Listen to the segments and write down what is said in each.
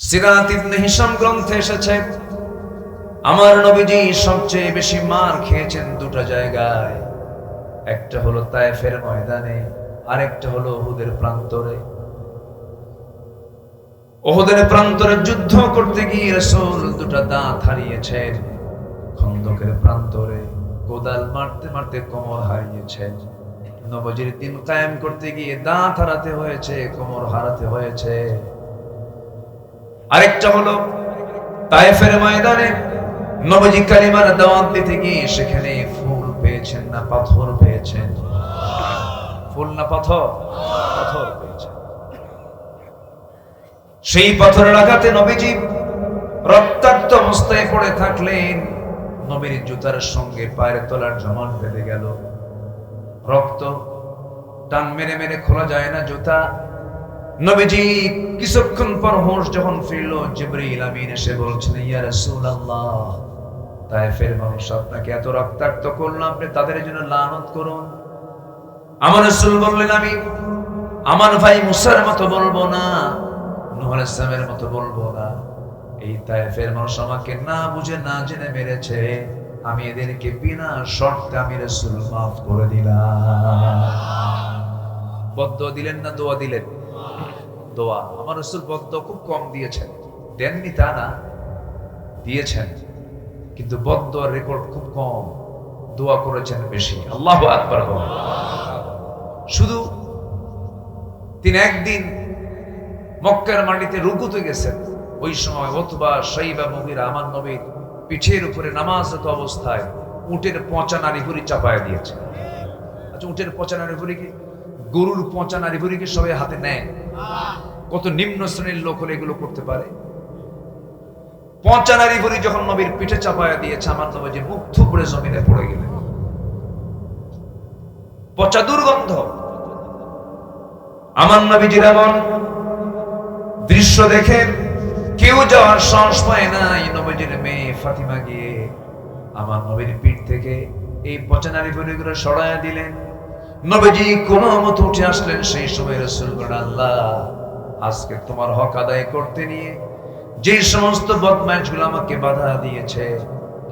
সিরাত ইবনে Hisham গ্রন্থে এসেছে, আমার নবীজি সবচেয়ে বেশি মার খেয়েছেন দুটো জায়গায়। একটা হলো তায়েফের ময়দানে, আরেকটা হলো উহুদের প্রান্তরে। উহুদের প্রান্তরে যুদ্ধ করতে গিয়ে রাসূল দুটো দাঁত হারিয়েছেন। খন্দকের প্রান্তরে কোদাল মারতে মারতে কোমর হারিয়েছেন। নবীজির দিন কায়েম করতে গিয়ে দাঁত হারাতে হয়েছে, কোমর হারাতে হয়েছে। আরেকটা হলো তায়েফের ময়দানে নবীজি কালিমার দাওয়াত দিতে গিয়ে সেখানে ফুল পেয়েছেন না পাথর পেয়েছেন? ফুল না পাথর? পাথর পেয়েছেন। সেই পাথরের আঘাতে নবীজি রক্তাক্ত অবস্থায় পড়ে থাকলেন। নবীর জুতার সঙ্গে পায়ের তলার জমান বেঁধে গেল। রক্ত টান মেরে মেরে খোলা যায় না জুতা। নবীজি কিছুক্ষণ পর হোশ যখন ফিরল, জিবরিল আমিন এসে বলছেন, ইয়া রাসূলুল্লাহ, তায়েফের মানুষ আপনাকে এত রক্তাক্ত করলো, আপনি তাদের জন্য লানত করুন। আমার রাসূল বললেন, আমি আমার ভাই মুসার মতো বলবো না, নূহ আলাইহিস সালামের মতো বলবো না। এই তায়েফের মানুষ আমাকে না বুঝে না জেনে মেরেছে, আমি এদেরকে বিনা শর্তে আমি রাসূল মাফ করে দিলাম। বদদুয়া দিলেন না দোয়া দিলেন? দোয়া। আমার রাসূল বদদুয়া খুব কম দিয়েছেন, দেননি তা না, দিয়েছেন, কিন্তু বদদুয়ার রেকর্ড খুব কম, দোয়া করেছেন বেশি। আল্লাহু আকবার বলেন। শুধু তিনি একদিন মক্কার মাটিতে রুকুতে গেছেন, ওই সময় উতবা, শাইবা, মুগীরা আমার নবীর পিঠের উপরে নামাজরত অবস্থায় উটের পচা নাড়ি ভুঁড়ি চাপায় দিয়েছে। আচ্ছা, উটের পচা নাড়ি ভুঁড়ি কি, গরুর পচা নাড়ি ভুঁড়ি কি সবাই হাতে নেয়? কত নিম্ন শ্রেণীর লোক হলে এগুলো করতে পারে? পচা নাড়ি ভুঁড়ি যখন নবীর পিঠে চাপায় দিয়েছে, আমার নবী মুখ থুবড়ে জমিনে পড়ে গেলেন। পচা দুর্গন্ধ। আমার নবীজির এমন দৃশ্য দেখে কেউ যাওয়ার সাহস পায় না। নবীজির মেয়ে ফাতিমা গিয়ে আমার নবীর পিঠ থেকে এই পচা নাড়ি ভুঁড়িগুলো সরাইয়া দিলেন। নবীজি কোনো মতো উঠে আসলেন। সেই সময় রাসূল বলেন, আল্লাহ, আজকে তোমার হক আদায় করতে নিয়ে যে সমস্ত বদমাইশগুলো আমাকে বাধা দিয়েছে,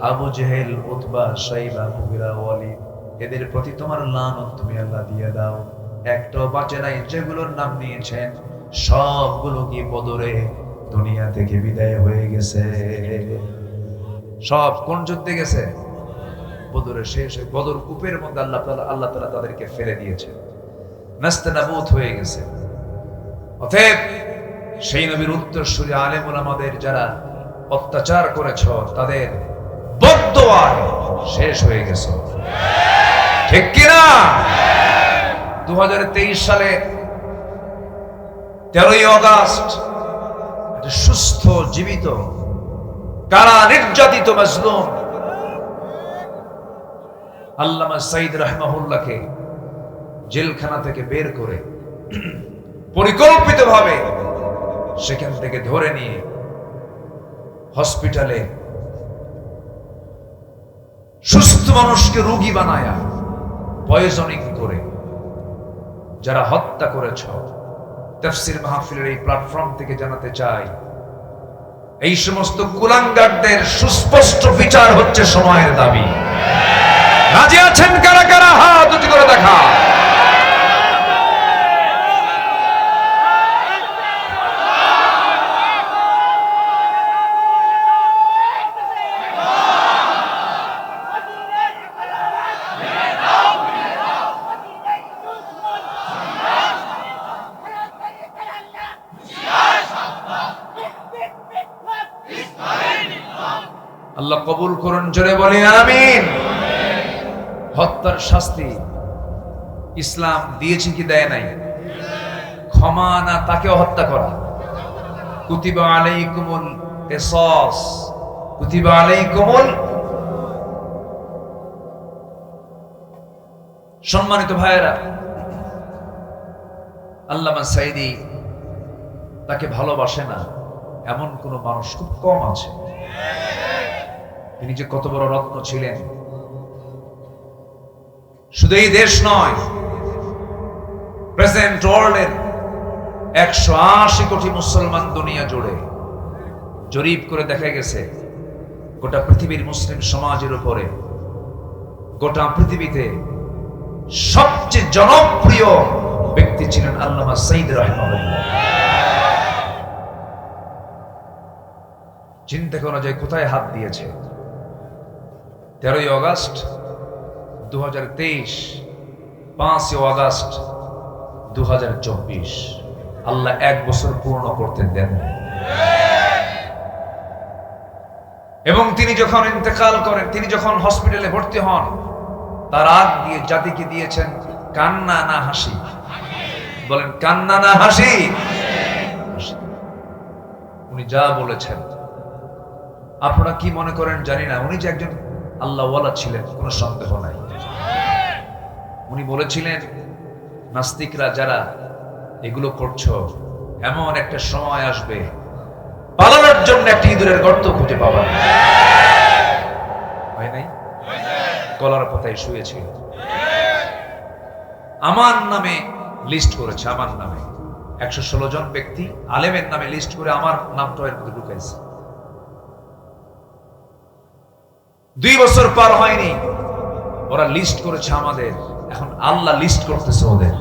আবু জেহেল, উতবা, শাইবা, মুগীরা, ওয়ালিদ, এদের প্রতি তোমার লানত তুমি আল্লাহ দিয়ে দাও। একটাও বাঁচে নাই। যেগুলোর নাম নিয়েছেন সবগুলো কি বদরে দুনিয়া থেকে বিদায় হয়ে গেছে। সব কোন যুদ্ধে গেছে? বদরে শেষ। বদর কূপের মধ্যে আল্লাহ তাআলা তাদেরকে ফেলে দিয়েছে, নাস্তানাবুদ হয়ে গেছে। অতএব সেই নবীর উত্তরসূরি আলেম ওলামাদের যারা অত্যাচার করেছ, তাদের বদদুয়ায় শেষ হয়ে গেছে। ঠিক কিনা? 2023 সালে 13ই আগস্ট সুস্থ জীবিত কারা নির্যাতিত মাজলুম আল্লামা সাঈদ রাহিমাহুল্লাহকে জেলখানা থেকে বের করে পরিকল্পিতভাবে সেখান থেকে ধরে নিয়ে হসপিটালে সুস্থ মানুষকে রোগী বানায়া পয়জনিং করে যারা হত্যা করেছ, তাফসীর মাহফিলের এই প্ল্যাটফর্ম থেকে জানাতে চাই, এই সমস্ত কুলাঙ্গারদের সুস্পষ্ট বিচার হচ্ছে সময়ের দাবি। রাজি আছেন কারা কারা? হাত উঁচু করে দেখা। আল্লাহ কবুল করুন, জোরে বলি আমিন। হত্যার শাস্তি ইসলাম দিয়েছে কি দেয় নাই? ক্ষমা না তাকেও হত্যা করা। কুতিবা আলাইকুমুল কিসাস, কুতিবা আলাইকুমুল। সম্মানিত ভাইয়েরা, আল্লামা সাঈদী তাকে ভালোবাসে না এমন কোন মানুষ খুব কম আছে। তিনি যে কত বড় রত্ন ছিলেন, শুধু এই দেশ নয়, প্রেজেন্ট ওয়ার্ল্ডের 180 কোটি মুসলমান দুনিয়া জুড়ে জরিপ করে দেখা গেছে গোটা পৃথিবীর মুসলিম সমাজের উপরে গোটা পৃথিবীতে সবচেয়ে জনপ্রিয় ব্যক্তি ছিলেন আল্লামা সাইদ রাহিমাহুল্লাহ। চিন্তা করা যায় কোথায় হাত দিয়েছে। 13ই আগস্ট 2023, 5ই আগস্ট 2024, আল্লাহ 1 বছর পূর্ণ করতে দেন। এবং তিনি যখন ইন্তেকাল করেন, তিনি যখন হসপিটালে ভর্তি হন, তার আগ দিয়ে জাতিকে দিয়েছেন কান্না না হাসি। বলেন কান্না না হাসি। উনি যা বলেছেন, আপনারা কি মনে করেন জানি না, উনি যে একজন আল্লাহওয়ালা ছিলেন কোনো সন্দেহ নাই। উনি বলেছিলেন, নাস্তিকরা যারা এগুলো করছো, এমন একটা সময় আসবে পালানোর জন্য একটা ইঁদুরের গর্ত খুঁজে পাবা। হয় নাই? কলার পাতায় শুয়েছিল। আমার নামে লিস্ট করেছে, আমার নামে 116 জন ব্যক্তি আলেমের নামে লিস্ট করে আমার নামটা এর মধ্যে ঢুকাইছে। 2 বছর পার হয়নি, ওরা লিস্ট করেছে আমাদের। এখন আল্লাহ লিস্ট করতেছে ওদের।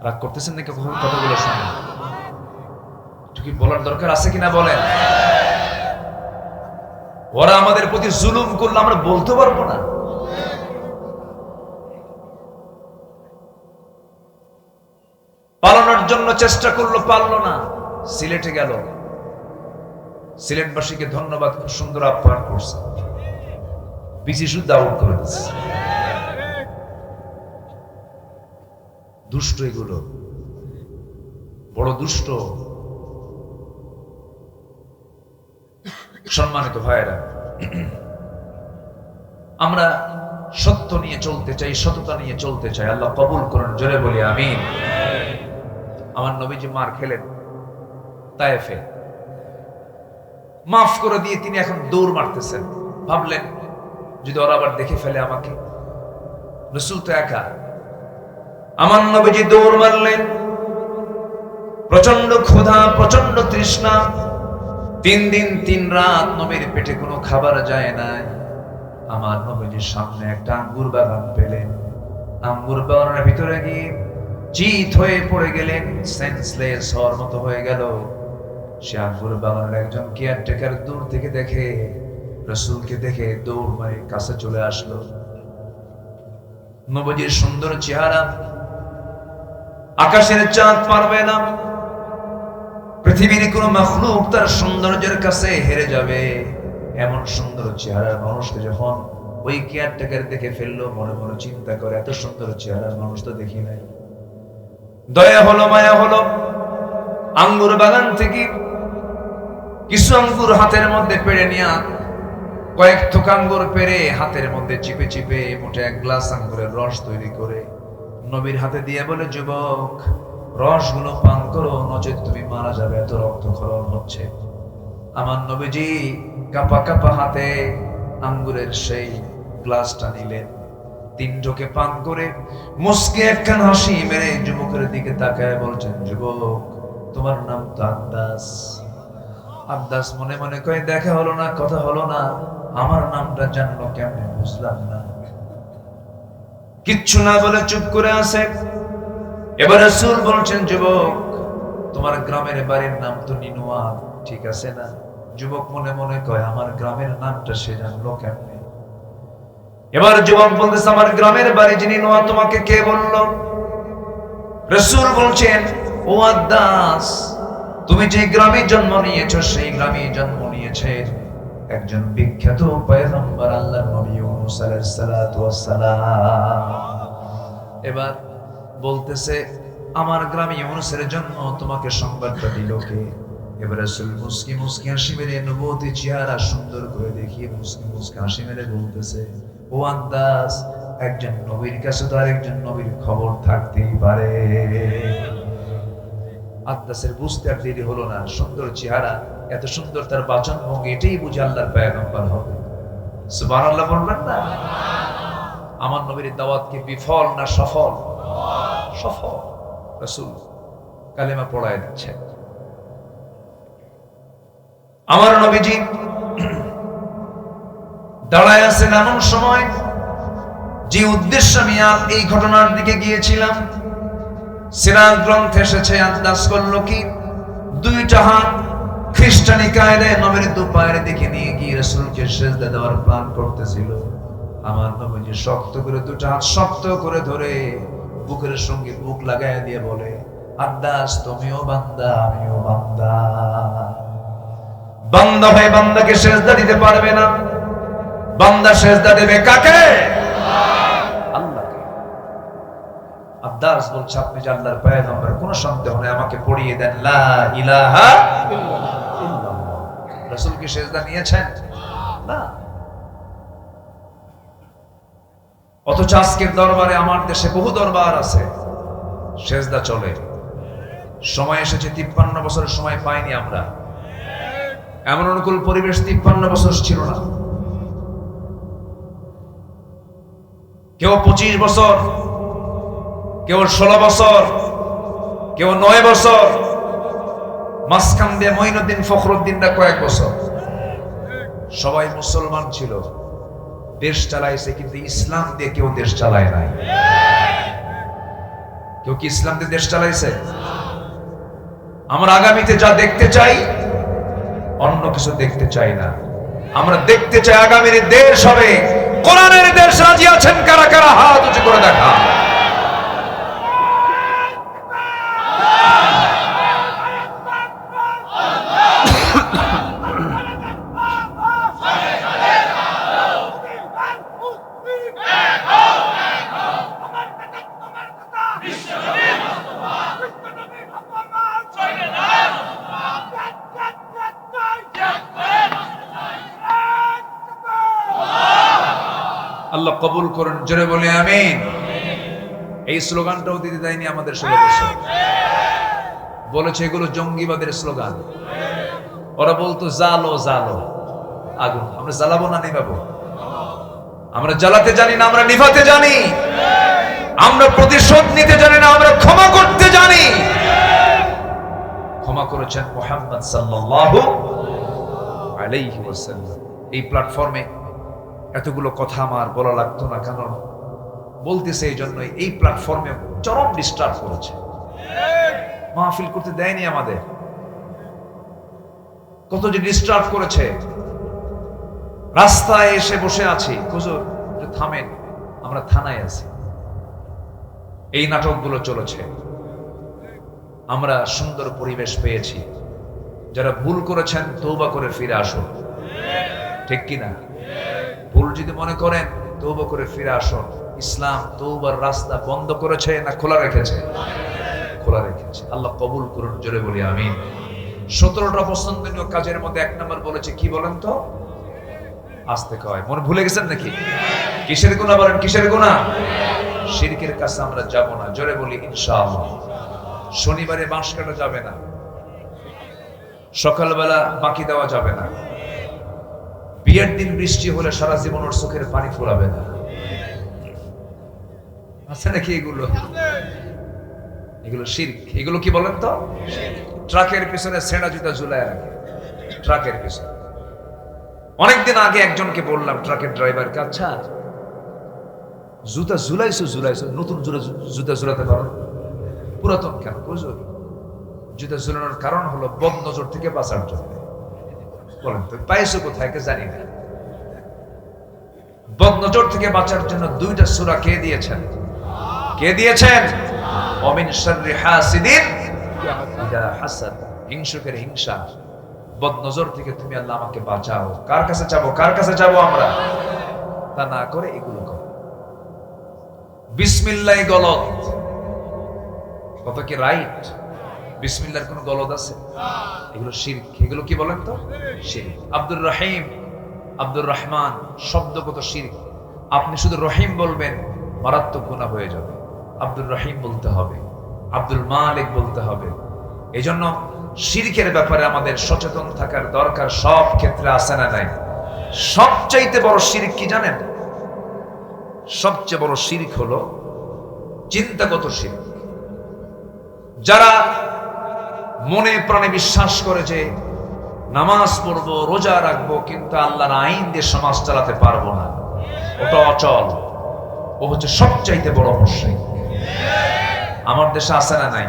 রাগ করতেছেন নাকি কথাগুলো শুনে? কি বলার দরকার আছে কিনা বলেন? ওরা আমাদের প্রতি জুলুম করলে আমরা বলতে পারবো না। পালানোর জন্য চেষ্টা করলো, পারলো না, সিলেটে গেল। সিলেটবাসীকে ধন্যবাদ, খুব সুন্দর আপ্যায়ন করছে। বিসি শুদ্ধ আউট করে দিচ্ছে। দুষ্ট এগুলো, বড় দুষ্ট। সম্মানিত ভাইয়েরা, আমরা সত্য নিয়ে চলতে চাই, সততা নিয়ে চলতে চাই। আল্লাহ কবুল করেন, জোরে বলি আমিন। আমার নবীজি মার খেলেন তায়েফে, মাফ করে দিয়ে তিনি এখন দৌড় মারতেছেন। ভাবলেন যদি ওরা আবার দেখে ফেলে আমাকে। রাসূল তো একা। আমার নবীজি দৌড় মারলেন। প্রচন্ড ক্ষুধা, প্রচন্ড তৃষ্ণা। 3 দিন 3 রাত নবীর পেটে কোনো খাবার যায় নাই। আমার নবীজির সামনে একটা আঙ্গুর বাগান পেলেন। আঙ্গুর বাগানের ভিতরে গিয়ে চিত হয়ে পড়ে গেলেন, সেন্সলেস হওয়ার মতো হয়ে গেল। সে আঙ্গুর বাগানের একজন কেয়ারটেকার দূর থেকে দেখে, রাসূলকে দেখে দৌড় মারে কাছে চলে আসলো। নবীজির সুন্দর চেহারা, আকাশের চাঁদ পারবে না, পৃথিবীর কোন মাখলুক তার সৌন্দর্যের কাছে হেরে যাবে। এমন সুন্দর চেহারার মানুষকে যখন ওই কেয়ারটেকার দেখে ফেললো, মনে মনে চিন্তা করে এত সুন্দর চেহারার মানুষ তো দেখি নাই। দয়া হলো, মায়া হলো। আঙ্গুর বাগান থেকে কিছু আঙ্গুর হাতের মধ্যে পেড়ে নিয়ে, কয়েক থোক আঙ্গুর পেড়ে হাতের মধ্যে চিপে চিপে মোটে 1 গ্লাস আঙ্গুরের রস তৈরি করে নবীর হাতে দিয়ে বলে, যুবক, রসগুলো পান করো, নচেত তুমি মারা যাবে, এত রক্তক্ষরণ হচ্ছে। আমার নবীজি কাপা কাপা হাতে আঙ্গুরের সেই গ্লাসটা নিলেন। 3 ঢোকে পান করে মুস্কি একখান হাসি মেরে যুবকের দিকে তাকায় বলছেন, যুবক, তোমার নাম তো আব্বাস। আব্বাস মনে মনে কয়ে, দেখা হলো না, কথা হলো না, আমার নামটা জানলো কেমনে বুঝলাম না। কিচ্ছু না বলে চুপ করে আছে। এবার রাসূল বলছেন, যুবক, তোমার গ্রামের বাড়ির নাম তো নিনুয়া, ঠিক আছে না? যুবক মনে মনে কয়, আমার গ্রামের নামটা সে জানলো কেমনে? এবার যুবক বলতেছে, আমার গ্রামের বাড়ি নিনুয়া, তোমাকে কে বললো? রাসূল বলছেন, ও আব্বাস, তুমি যে গ্রামে জন্ম নিয়েছো, সেই গ্রামে জন্ম নিয়েছে একজন বিখ্যাত পয়গম্বর, আল্লাহর নবী ইউনূস আলাইহিস সালাতু ওয়াস সালাম। এবার বলতেছে, আমার গ্রামে ইউনূসের জন্য তোমাকে সংবাদটা দিল কে? এবার রাসূল মুস্কি মুস্কি হাসি মেরে নবুয়তি চেহারা সুন্দর করে দেখিয়ে মুস্কি মুস্কি হাসি মেরে বলতেছে, ও আব্বাস, একজন নবীর কাছে তো আরেকজন নবীর খবর থাকতেই পারে। আব্বাসের বুঝতে আর দেরি হলো না, সুন্দর চেহারা, এত সুন্দর তার বাচন ভঙ্গি, এটাই বুঝে আল্লাহর পয়গম্বর হবে। সুবহানাল্লাহ বলবেন না? আমার নবীর দাওয়াত কি বিফল না সফল? সফল। রাসূল কালেমা পড়ায় দিচ্ছেন। আমার নবীজি দাঁড়ায় আছেন এমন সময়, যে উদ্দেশ্যে আমি এই ঘটনার দিকে গিয়েছিলাম, সিরাত গ্রন্থে এসেছে, আন্দাজ করলো কি দুইটা হাত খ্রিস্টানি কায়দায় নবীর দুপায়ের দিকে নিয়ে গিয়ে রাসূলকে সিজদা দেওয়ার প্ল্যান করতেছিল। আমার নবীজি শক্ত করে দুটো হাত শক্ত করে ধরে বুকের সঙ্গে বুক লাগায় দিয়ে বলে, আন্দাজ তুমিও বান্দা আমিও বান্দা। বান্দা হয়ে বান্দাকে সিজদা দিতে পারবে না, বান্দা সিজদা দেবে কাকে? আল্লাহকে। আব্বাস বলছে, আপনি যে আল্লাহর পয়গম্বর, কোনো সন্দেহ নেই, আমাকে পড়িয়ে দেন লা ইলাহা ইল্লাল্লাহ। রাসূল কি সিজদা নিয়েছেন? না। অথচ আজকের দরবারে, আমার দেশে বহু দরবার আছে, সিজদা চলে। সময় এসেছে, 53 বছরের সময় পাইনি আমরা। এমন অনুকূল পরিবেশ 53 বছর ছিল না। কেউ 25 বছর, কেউ 16 বছর, কেউ 9 বছর, মাঝখান দিয়ে মঈনুদ্দিন ফখরুদ্দিনরা কয়েক বছর। সবাই মুসলমান ছিল, দেশ চালাইছে, কিন্তু ইসলাম দিয়ে কেউ দেশ চালায় নাই। কেউ কি ইসলাম দিয়ে দেশ চালাইছে? আমরা আগামীতে যা দেখতে চাই, অন্য কিছু দেখতে চাই না। আমরা দেখতে চাই আগামীর দেশ হবে কোরআনের দেশ। রাজি আছেন কারা কারা? হাত উঁচু করে দেখা। আল্লাহ কবুল করুন, জোরে বলে আমিন। এই স্লোগানটাও দিতে দেয়নি আমাদের 16 বছর। বলেছে এগুলো জঙ্গিবাদের স্লোগান। ওরা বলতো জালো জালো আগুন। আমরা জ্বালাবো না নিভাবো? আমরা জ্বালাতে জানি না, আমরা নিভাতে জানি। আমরা প্রতিশোধ নিতে জানি না, আমরা ক্ষমা করতে জানি। ক্ষমা করেছেন মুহাম্মদ সাল্লাল্লাহু আলাইহি ওয়াসাল্লাম। এই প্ল্যাটফর্মে এতগুলো কথা আমার বলা লাগতো না, কারণ বলতেছে এই জন্যই। এই প্ল্যাটফর্মে চরম ডিস্টার্ব করেছে, মাহফিল করতে দেয়নি আমাদের। কত যে ডিস্টার্ব করেছে। রাস্তায় এসে বসে আছি, হুজুর থামেন, আমরা থানায় আছি। এই নাটকগুলো চলেছে। আমরা সুন্দর পরিবেশ পেয়েছি। যারা ভুল করেছেন তওবা করে ফিরে আসুন, ঠিক কিনা? ভুল যদি মনে করেন তওবা করে ফিরে আসুন। ইসলাম তওবার রাস্তা বন্ধ করেছে না খোলা রেখেছে? খোলা রেখেছে। আল্লাহ কবুল করুন, জোরে বলি আমিন। 17টা পছন্দনীয় কাজের মধ্যে 1 নম্বর বলেছে কি বলেন তো? আস্তে কয়, মনে ভুলে গেছেন নাকি? কিসের গুনাহ বলেন? কিসের গুনাহ? শিরকের কাছে আমরা যাব না, জোরে বলি ইনশাআল্লাহ। শনিবারে বাঁশ কাটা যাবে না, সকালবেলা বাকি দেওয়া যাবে না, বিয়ের দিন বৃষ্টি হলে সারা জীবন ওর চোখের পানি ফোরাবে না। আছে নাকি এগুলো? এগুলো শিরক। এগুলো কি বলেন তো? ট্রাকের পিছনে ছেঁড়া জুতা ঝুলায় রাখে, ট্রাকের পিছনে। অনেকদিন আগে একজনকে বললাম, ট্রাকের ড্রাইভারকে, আচ্ছা জুতা ঝুলাইছো, নতুন জুতা ঝুলাতে পারো, পুরাতন কেন? হুজুর জুতা ঝুলানোর কারণ হলো বদ নজর থেকে বাঁচার জন্য। বলেন তো পাইছো কোথায়? জানি না। বদ নজর থেকে বাঁচার জন্য 2টা সূরা কে দিয়েছেন? কে দিয়েছেন? ওমিন শাররি হাসিদিন ইযা হাসাদ। হিংসুকের হিংসা, বদ নজর থেকে তুমি আল্লাহ আমাকে বাঁচাও। কার কাছে যাবো? কার কাছে যাবো আমরা? তা না করে এগুলো করো। বিসমিল্লাহ গলত, কত কি রাইট? বিসমিল্লাহর কোন গলত আছে? এগুলো শিরক। এগুলো কি বলেন তো? শিরক। আব্দুর রহিম, আব্দুর রহমান শব্দগত শিরক। আপনি শুধু রহিম বলবেন, মারাত্মক গুনাহ হয়ে যাবে। আব্দুর রহিম বলতে হবে, আব্দুল মালিক বলতে হবে। এজন্য শিরকের ব্যাপারে আমাদের সচেতন থাকার দরকার। সব ক্ষেত্রে আছে না নাই? সবচাইতে বড় শিরক কি জানেন? সবচেয়ে বড় শিরক হলো চিন্তাগত শিরক। যারা মনে প্রাণে বিশ্বাস করে যে নামাজ পড়বো, রোজা রাখবো, কিন্তু আল্লাহর আইন দিয়ে সমাজ চালাতে পারবো না, ওটা অচল। ও হচ্ছে সবচাইতে বড় মুশরিক। আমার দেশে আছে না নাই?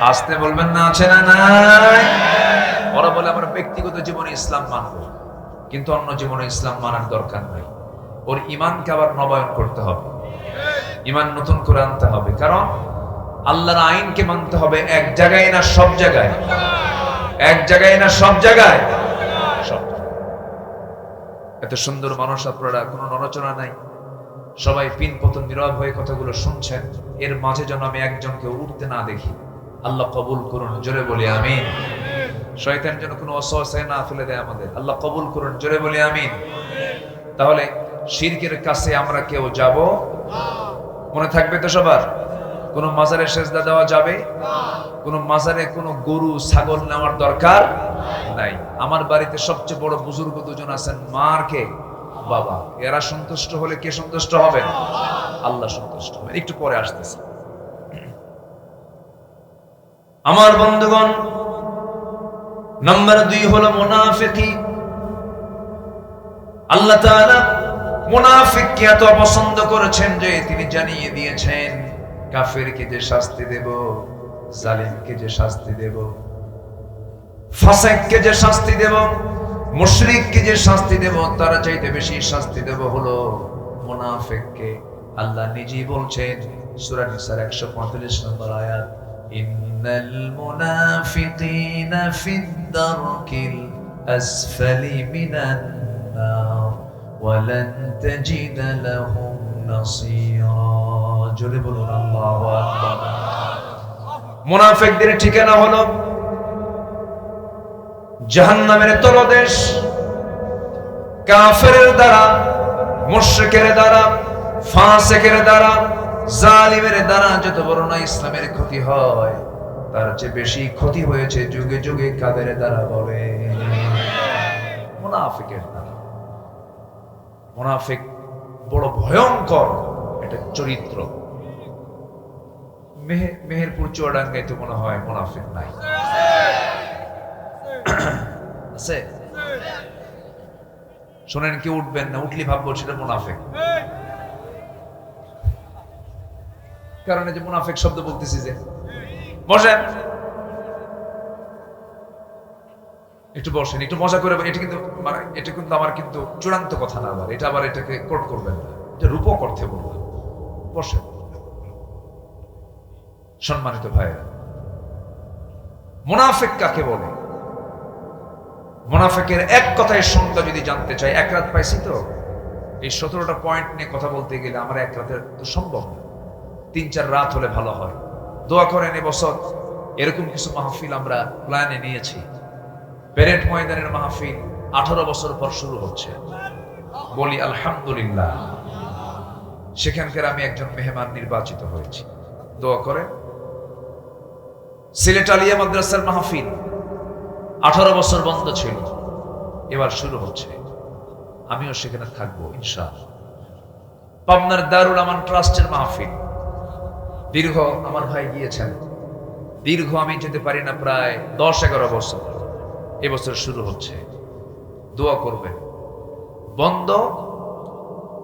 আসতে বলবেন না, আছে না নাই? ওরা বলে আমরা ব্যক্তিগত জীবনে ইসলাম মানব, কিন্তু অন্য জীবনে ইসলাম মানার দরকার নাই। ওর ইমানকে আবার নবায়ন করতে হবে, ইমান নতুন করে আনতে হবে। কারণ আল্লাহর আইনকে মানতে হবে এক জায়গায় না সব জায়গায়, এক জায়গায় না সব জায়গায়। এত সুন্দর মানুষ আপনারা, কোনো নড়াচড়া নাই, সবাই পিন পতন নীরব হয়ে কথাগুলো শুনছেন। এর মাঝে যেন আমি একজনকে উঠতে না দেখি। আল্লাহ কবুল করুন, জোরে বলি আমিন। শয়তান যেন কোনো অসহায় না ফেলে দেয় আমাদের। আল্লাহ কবুল করুন, জোরে বলি আমিন। তাহলে শিরকের কাছে আমরা কেউ যাব? মনে থাকবে তো সবার? কোন মাজারে সেজদা দেওয়া যাবে? কোন মাজারে কোন গরু ছাগল নেওয়ার দরকার নাই। আমার বাড়িতে সবচেয়ে বড় বুজুর্গ দুজন আছেন, মার কে বাবা। এরা সন্তুষ্ট হলে কে সন্তুষ্ট হবেন? আল্লাহ সন্তুষ্ট হবেন। একটু পরে আসতেছে। আমার বন্ধুগণ, নাম্বার 2 হলো মুনাফিকি। আল্লাহ তাআলা মুনাফিককে এত অপছন্দ করেছেন যে তিনি জানিয়ে দিয়েছেন, কাফেরকে যে শাস্তি দেব, জালিমকে যে শাস্তি দেব, ফাসিককে যে শাস্তি দেব, মুশরিককে যে শাস্তি দেব, তার চাইতে বেশি শাস্তি দেব হলো মুনাফিককে। আল্লাহ নিজেই বলছেন সূরা নিসার 145 নম্বর আয়াত, ইন্নাল মুনাফিকিনা ফিদ দারকিল আসফালি মিনান নার ওয়া লান তাজিদা লাহুম নাসীরা। জোরে বলুন আল্লাহু আকবার। মুনাফিকদের ঠিকানা হলো জাহান্নামের তলদেশ। কাফেরের দ্বারা, মুশরিকের দ্বারা, ফাসিকের দ্বারা, জালিমের দ্বারা যত বড় না ইসলামের ক্ষতি হয়, তার চেয়ে বেশি ক্ষতি হয়েছে যুগে যুগে কাদের দ্বারা? বলে মুনাফিকের দ্বারা। মুনাফিক বড় ভয়ঙ্কর একটা চরিত্র। মেহেরপুর চুয়াডাঙ্গায় তো মনে হয় মুনাফিক নাই, আছে? শোনেন, কেউ উঠবেন না, উঠলি ভাববো সেটা মুনাফিক। কারণ এই যে মুনাফিক শব্দ বলতেছি, যে বসেন, একটু বসেন, একটু মজা করে। এটা কিন্তু আমার কিন্তু চূড়ান্ত কথা না, আবার এটা আবার এটাকে কোট করবেন না, এটা রূপক অর্থে বলবেন। বসেন। সম্মানিত ভাইরা, মুনাফিক কাকে বলে? মুনাফিকের এক কথায় সংজ্ঞা যদি জানতে চাই, এক রাত পাইছি তো, এই 17টা পয়েন্ট নিয়ে কথা বলতে গেলে আমার এক রাতে তো সম্ভব না, 3-4 রাত হলে ভালো হয়। দোয়া করেন এবছর এরকম কিছু মাহফিল আমরা প্ল্যানে নিয়েছি। প্যারেড ময়দানের মাহফিল 18 বছর পর শুরু হচ্ছে, বলি আলহামদুলিল্লাহ। সেখানকার আমি একজন মেহমান নির্বাচিত হয়েছি, দোয়া করে। সিলেট আলিয়া মাদ্রাসার মাহফিল 18 বছর বন্ধ ছিল, এবার শুরু হচ্ছে, আমিও সেখানে থাকবো ইনশাআল্লাহ। পাবনার দারুল আমান ট্রাস্টের মাহফিল দীর্ঘ, আমার ভাই গিয়েছেন, দীর্ঘ আমি যেতে পারি না, প্রায় 10-11 বছর, এবছর শুরু হচ্ছে। দোয়া করবেন। বন্ধ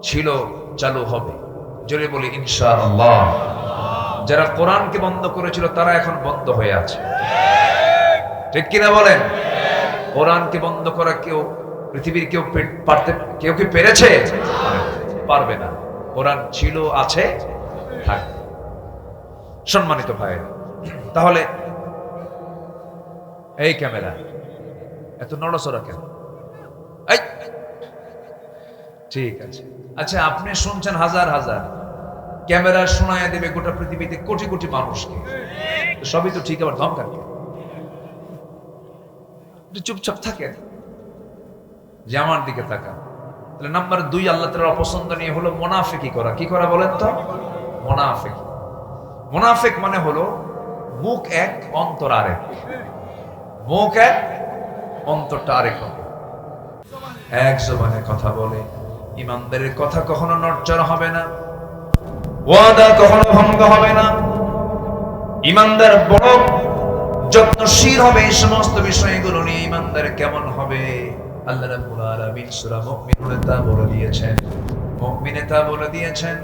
ছিল, চালু হবে, জোরে বলি ইনশাআল্লাহ। যারা কোরআনকে বন্ধ করেছিল তারা এখন বন্ধ হয়ে আছে, ঠিক কিনা বলেন? কোরআনকে বন্ধ করা কেউ, পৃথিবীর কেউ কি পেরেছে? পারবে না। কোরআন ছিল, আছে, থাকবে। সম্মানিত ভাই, তাহলে এই ক্যামেরা এত নড়াচড়া কেন? ঠিক আছে, আচ্ছা, আপনি শুনছেন হাজার হাজার, ক্যামেরা শোনায় দেবে গোটা পৃথিবীতে কোটি কোটি মানুষকে, সবই তো ঠিক, আবার ধমকান কেন? চুপচাপ থাকেন, যে আমার দিকে তাকান। তাহলে নাম্বার 2 আল্লাহ তাআলার অপছন্দ নিয়ে হলো মুনাফিকি করা। কি করা বলেন তো? মুনাফিক। মুনাফিক মানে হলো মুখ এক, অন্তর আরেক। মুখ এক, অন্তরটা আরেক। এক জবানে কথা বলে। ইমানদারের কথা কখনো নড়চড় হবে না, ওয়াদা কখনো ভঙ্গ হবে না। ইমানদার বড় যত্নশীল হবে এই সমস্ত বিষয়গুলো নিয়ে। ইমানদার কেমন হবে? আল্লাহ রাব্বুল আলামিন সূরা মুমিনুনে তা বলে দিয়েছেন, মুমিনে তা বলে দিয়েছেন,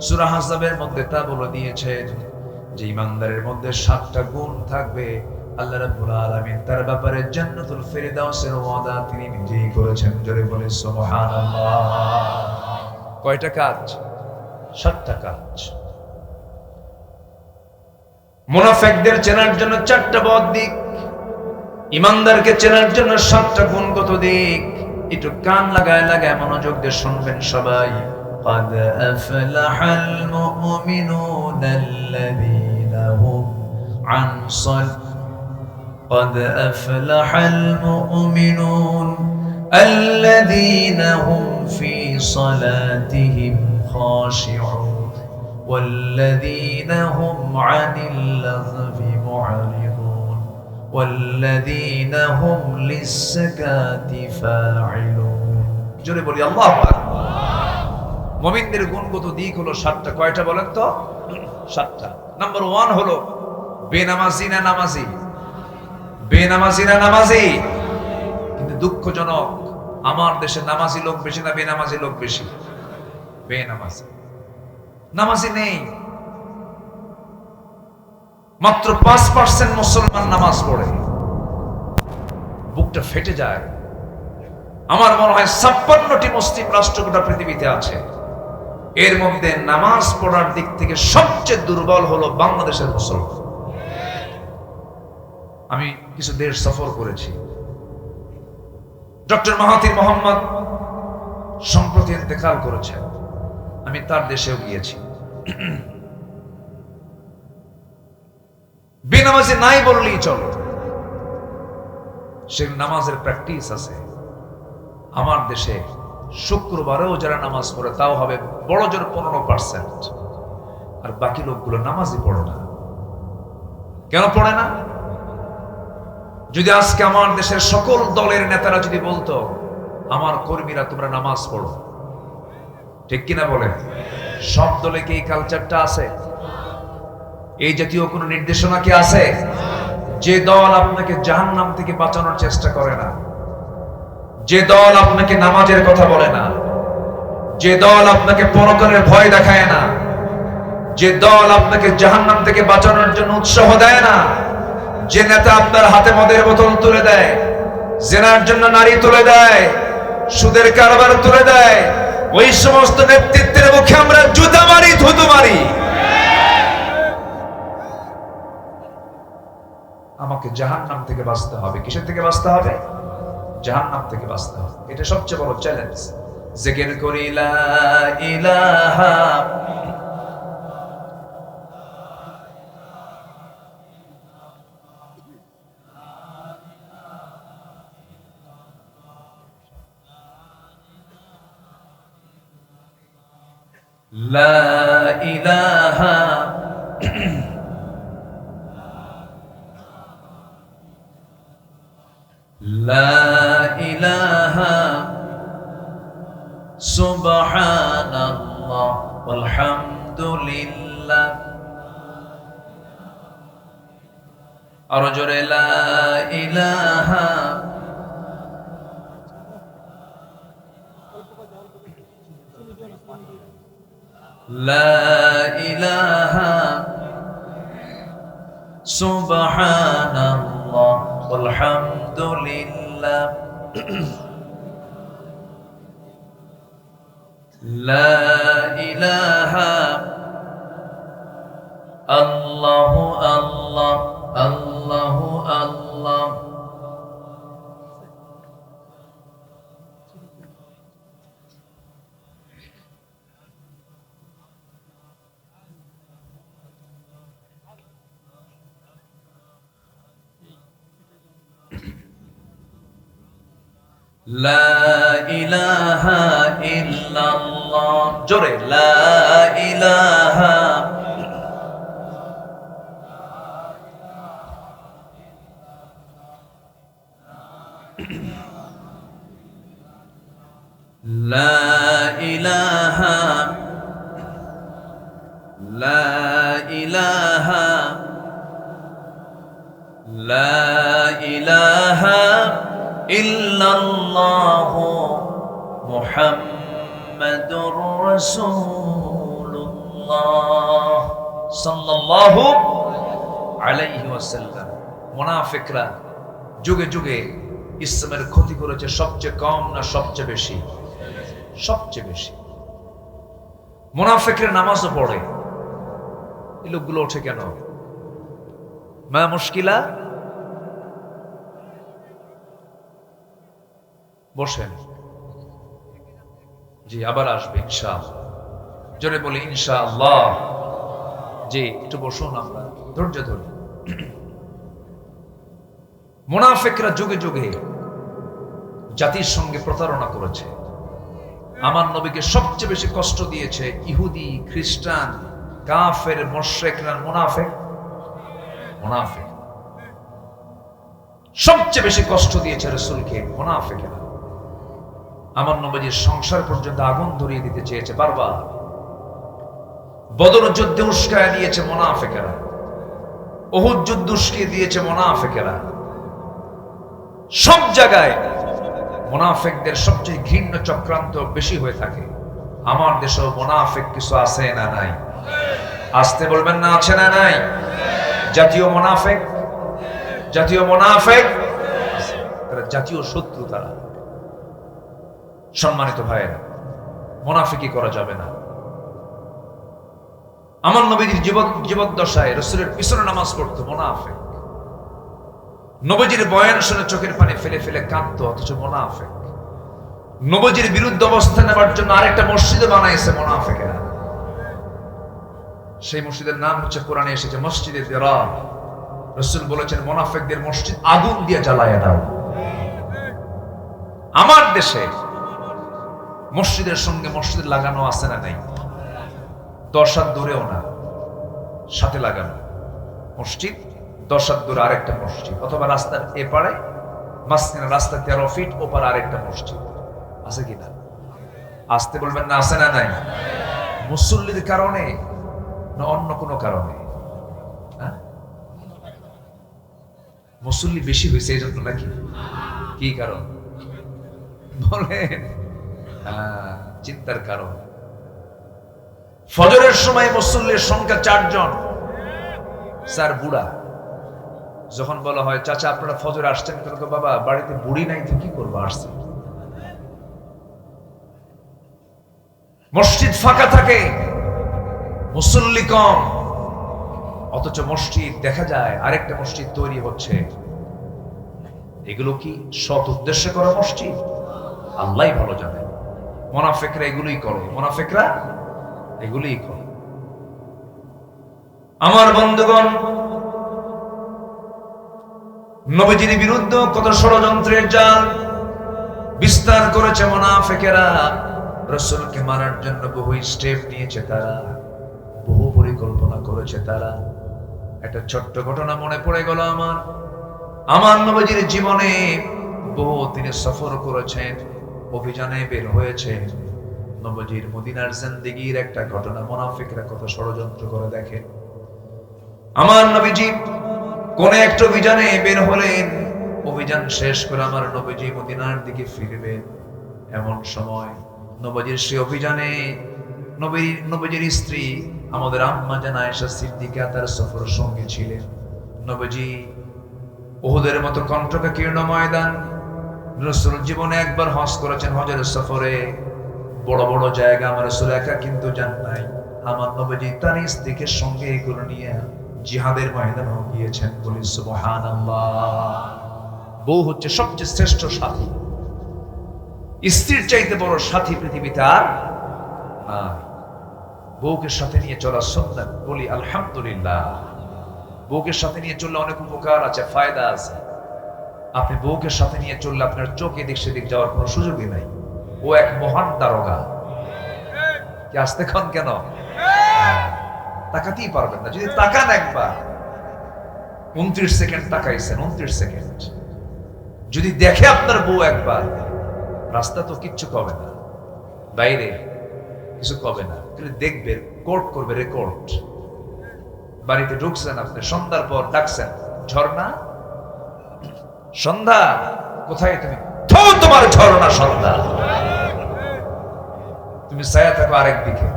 সূরা আহজাবের মধ্যে তা বলে দিয়েছেন যে ইমানদারের মধ্যে 7টা গুণ থাকবে। আল্লাহ রাব্বুল আলামিন তার ব্যাপারে জান্নাতুল ফিরদাউসের ওয়াদা তিনি নিজেই করেছেন। জোরে বলে সুবহানাল্লাহ। কয়টা কাজ? 7টা কাজ। মুনাফিকদের চেনার জন্য 4টা বদ দিক, ইমানদারকে চেনার জন্য 7টা গুণগত দিক। একটু কান লাগায় লাগায় মনোযোগ দিয়ে শুনবেন সবাই। قد أفلح المؤمنون الذين هم عن قد أفلح المؤمنون الذين هم في صلاتهم خاشعون والذين هم عن اللغو معرضون والذين هم للزكاة فاعلون। জোরে বলি আল্লাহু আকবার। মুমিনদের গুণগত দিক হলো 7টা। কয়টা বলেন তো? 7টা। নাম্বার 1 হলো বেনামাজি না নামাজি? বেনামাজি না নামাজি? কিন্তু দুঃখজনক, আমার দেশে নামাজি লোক বেশি না বেনামাজি লোক বেশি? বেনামাজি। নামাজি নেই। মাত্র 5% মুসলমান নামাজ পড়ে। বুকটা ফেটে যায়। আমার মনে হয় 56টি মুসলিম রাষ্ট্র গোটা পৃথিবীতে আছে, এর মধ্যে নামাজ পড়ার দিক থেকে সবচেয়ে দুর্বল হলো বাংলাদেশের মুসলমান। আমি কিছু দেশ সফর করেছি। ডক্টর মাহাথির মোহাম্মদ সম্প্রতি ইন্তেকাল করেছেন, আমি তার দেশেও গিয়েছি। বেনামাজি নাই বললেই চলে, সে নামাজের প্র্যাকটিস আছে। আমার দেশে শুক্রবারেও যারা নামাজ পড়ে তাও হবে বড় জোর 15%, আর বাকি লোকগুলো নামাজই পড়ে না। কেন পড়ে না? যদি আজকে আমার দেশের সকল দলের নেতারা যদি বলতো আমার কর্মীরা তোমরা নামাজ পড়ো, ঠিক কিনা বলেন? সব দলে কি এই কালচারটা আছে? এই জাতীয় কোন নির্দেশনা কি আছে? যে দল আপনাকে জাহান্নাম থেকে বাঁচানোর চেষ্টা করে না, যে দল আপনাকে নামাজের কথা বলে না, যে দল আপনাকে পরকালের ভয় দেখায় না, যে দল আপনাকে জাহান্নাম থেকে বাঁচানোর জন্য উৎসাহ দেয় না, যে নেতা আপনার হাতে মদের বোতল তুলে দেয়, জেনার জন্য নারী তুলে দেয়, সুদের কারবার তুলে দেয়, ওই সমস্ত নেতৃত্বের মুখে আমরা জুতা মারি, থুতু মারি। আমাকে জাহান্নাম থেকে বাঁচতে হবে। কিসের থেকে বাঁচতে হবে? জাহান্নাম থেকে বাঁচতে হবে। এটা সবচেয়ে বড় চ্যালেঞ্জ। জিকির করি লা ইলাহা লা ইলাহা লা ইলাহা সুবহানাল্লাহ আলহামদুলিল্লাহ। আর জোরে লা ইলাহা লা ইলাহা সুবহানাল্লাহ আলহামদুলিল্লাহ। লা ইলাহা আল্লাহু আল্লাহ আল্লাহু আল্লাহ। লা ইলাহা ইল্লাল্লাহ। জোরে লা ইলাহা লা ইলাহা লা ইলাহা লা ইলাহা ইল্লাল্লাহ মুহাম্মাদুর রাসূলুল্লাহ সাল্লাল্লাহু আলাইহি ওয়াসাল্লাম। মুনাফিকরা যুগে যুগে ইসলামের ক্ষতি করেছে সবচেয়ে কম না সবচেয়ে বেশি? সবচেয়ে বেশি। মুনাফিকরা নামাজও পড়ে, এই লোকগুলো ওঠে কেন? মা মুশকিলা, বসেন। জি, আবার আসবে ইনশাআল্লাহ। জোরে বলি ইনশাআল্লাহ। জি, একটু বসুন, আমরা ধৈর্য ধরি। মুনাফিকরা যুগে যুগে জাতির সঙ্গে প্রতারণা করেছে। আমার নবীকে সবচেয়ে বেশি কষ্ট দিয়েছে ইহুদি, খ্রিস্টান, কাফের, মুশরিকরা। মুনাফিক সবচেয়ে বেশি কষ্ট দিয়েছে রাসূলকে মুনাফিকরা। আমার নবীর সংসার পর্যন্ত আগুন ধরিয়ে দিতে চেয়েছে বারবার। বদর যুদ্ধে উস্কায়া দিয়েছে মুনাফিকরা, উহুদ যুদ্ধ উস্কিয়ে দিয়েছে মুনাফিকরা। সব জায়গায় মুনাফিকদের সবচেয়ে ঘৃণ্য চক্রান্ত বেশি হয়ে থাকে। আমার দেশেও মুনাফিক কিছু আছে না নাই? আসতে বলবেন না, আছে না নাই? জাতীয় মুনাফিক, জাতীয় মুনাফিক, তারা জাতীয় শত্রু। তারা সম্মানিত ভাইয়েরা, মুনাফিকি করা যাবে না। আমার নবীর জীবদ্দশায় রাসূলের পিছনে নামাজ পড়তো মুনাফিক। নবীজির বয়ান শুনে চোখের পানি ফেলে ফেলে কাঁদতো, অথচ মুনাফিক। নবীজির বিরুদ্ধে অবস্থান নেবার জন্য আরেকটা মসজিদ বানাইছে মুনাফিকেরা। সেই মসজিদের নাম হচ্ছে, কোরআনে এসেছে, মসজিদে দিরার। রাসূল বলেছেন মুনাফিকদের মসজিদ আগুন দিয়ে জ্বালায় দাও। আমার দেশে মসজিদের সঙ্গে মসজিদ লাগানো আছে না নাই? 10 হাত দূরেও না, সাথে লাগানো মসজিদ। 10 হাত দূরে আরেকটা মসজিদ, অথবা রাস্তার এপারে, মাঝখানে রাস্তা 13 ফিট, ওপারে আরেকটা মসজিদ। আছে কিনা? আসতে বলবেন না, আছে না নাই? মুসল্লির কারণে না অন্য কোনো কারণে? মুসল্লি বেশি হয়েছে এই জন্য নাকি? কি কারণ বলেন? চিন্তার কারণ। ফজরের সময় মুসল্লির সংখ্যা 4 জন, 4 বুড়া। যখন বলা হয় চাচা আপনারা ফজরে আসছেন কেন? তো বাবা বাড়িতে বুড়ি নাই তো কি করবো, আসছেন। মসজিদ ফাঁকা থাকে, মুসল্লি কম, অথচ মসজিদ দেখা যায় আরেকটা মসজিদ তৈরি হচ্ছে। এগুলো কি সৎ উদ্দেশ্যে করা মসজিদ? আল্লাহই ভালো জানে। মুনাফিকরা এগুলোই করে, মুনাফিকরা এগুলোই করে। আমার বন্ধুগণ, নবীজির বিরুদ্ধে কত ষড়যন্ত্রের জাল বিস্তার করেছে মুনাফিকেরা। রাসূলকে মারার জন্য বহু স্টেপ নিয়েছে তারা, বহু পরিকল্পনা করেছে তারা। একটা ছোট্ট ঘটনা মনে পড়ে গেল আমার নবীজির জীবনে। বহু তিনি সফর করেছেন, অভিযানে বের হয়েছেন। নবীজির মদিনার জিন্দেগীর একটা ঘটনা মুনাফিকরা কত ষড়যন্ত্র করে দেখে। আমার নবীজি কোন একটা অভিযানে বের হলেন, অভিযান শেষ করে আমার নবীজি মদিনার দিকে ফিরবেন। এমন সময় নবীজির সেই অভিযানে নবীজির স্ত্রী আমাদের আম্মা জান আয়েশা সিদ্দিকা তার সফর সঙ্গী ছিলেন। নবীজি উহুদের মতো কণ্টকাকীর্ণ ময়দান, রাসূল জীবনে একবার হজ করেছেন, হজের সফরে বড় বড় জায়গা আমার রাসূল একা কিন্তু যান নাই। আমার নবীজি তার স্ত্রীকে সঙ্গে এগুলো নিয়ে জিহাদের ময়দানে গিয়েছেন। বলি সুবহানাল্লাহ। বউ হচ্ছে সবচেয়ে শ্রেষ্ঠ সাথী। স্ত্রীর চাইতে বড় সাথী পৃথিবীতে আর নাই। বউকে সাথে নিয়ে চলা সুন্নাত। বলি আলহামদুলিল্লাহ। বউকে সাথে নিয়ে চললে অনেক উপকার আছে, ফায়দা আছে। আপনি বউকে সাথে নিয়ে চললে আপনার চোখ এদিক সেদিক যাওয়ার কোনো সুযোগই নাই। ও এক মহান দারোগা। কি আসতে খান কেন? তাকাতেই পারবেন না। যদি তাকান একবার, 29 সেকেন্ড তাকাইছেন, 29 সেকেন্ড। যদি দেখে আপনার বউ একবার, রাস্তা তো কিচ্ছু কবে না, বাইরে কিছু কবে না, দেখবে, কোর্ট করবে, রেকর্ড। বাড়িতে ঢুকছেন আপনি, সন্ধ্যার পর ডাকছেন, ঝর্ণা সন্ধ্যা কোথায় তুমি? তোমার ঝরনা সন্ধ্যা, তুমি ছায়া থাকো আরেক দিকে,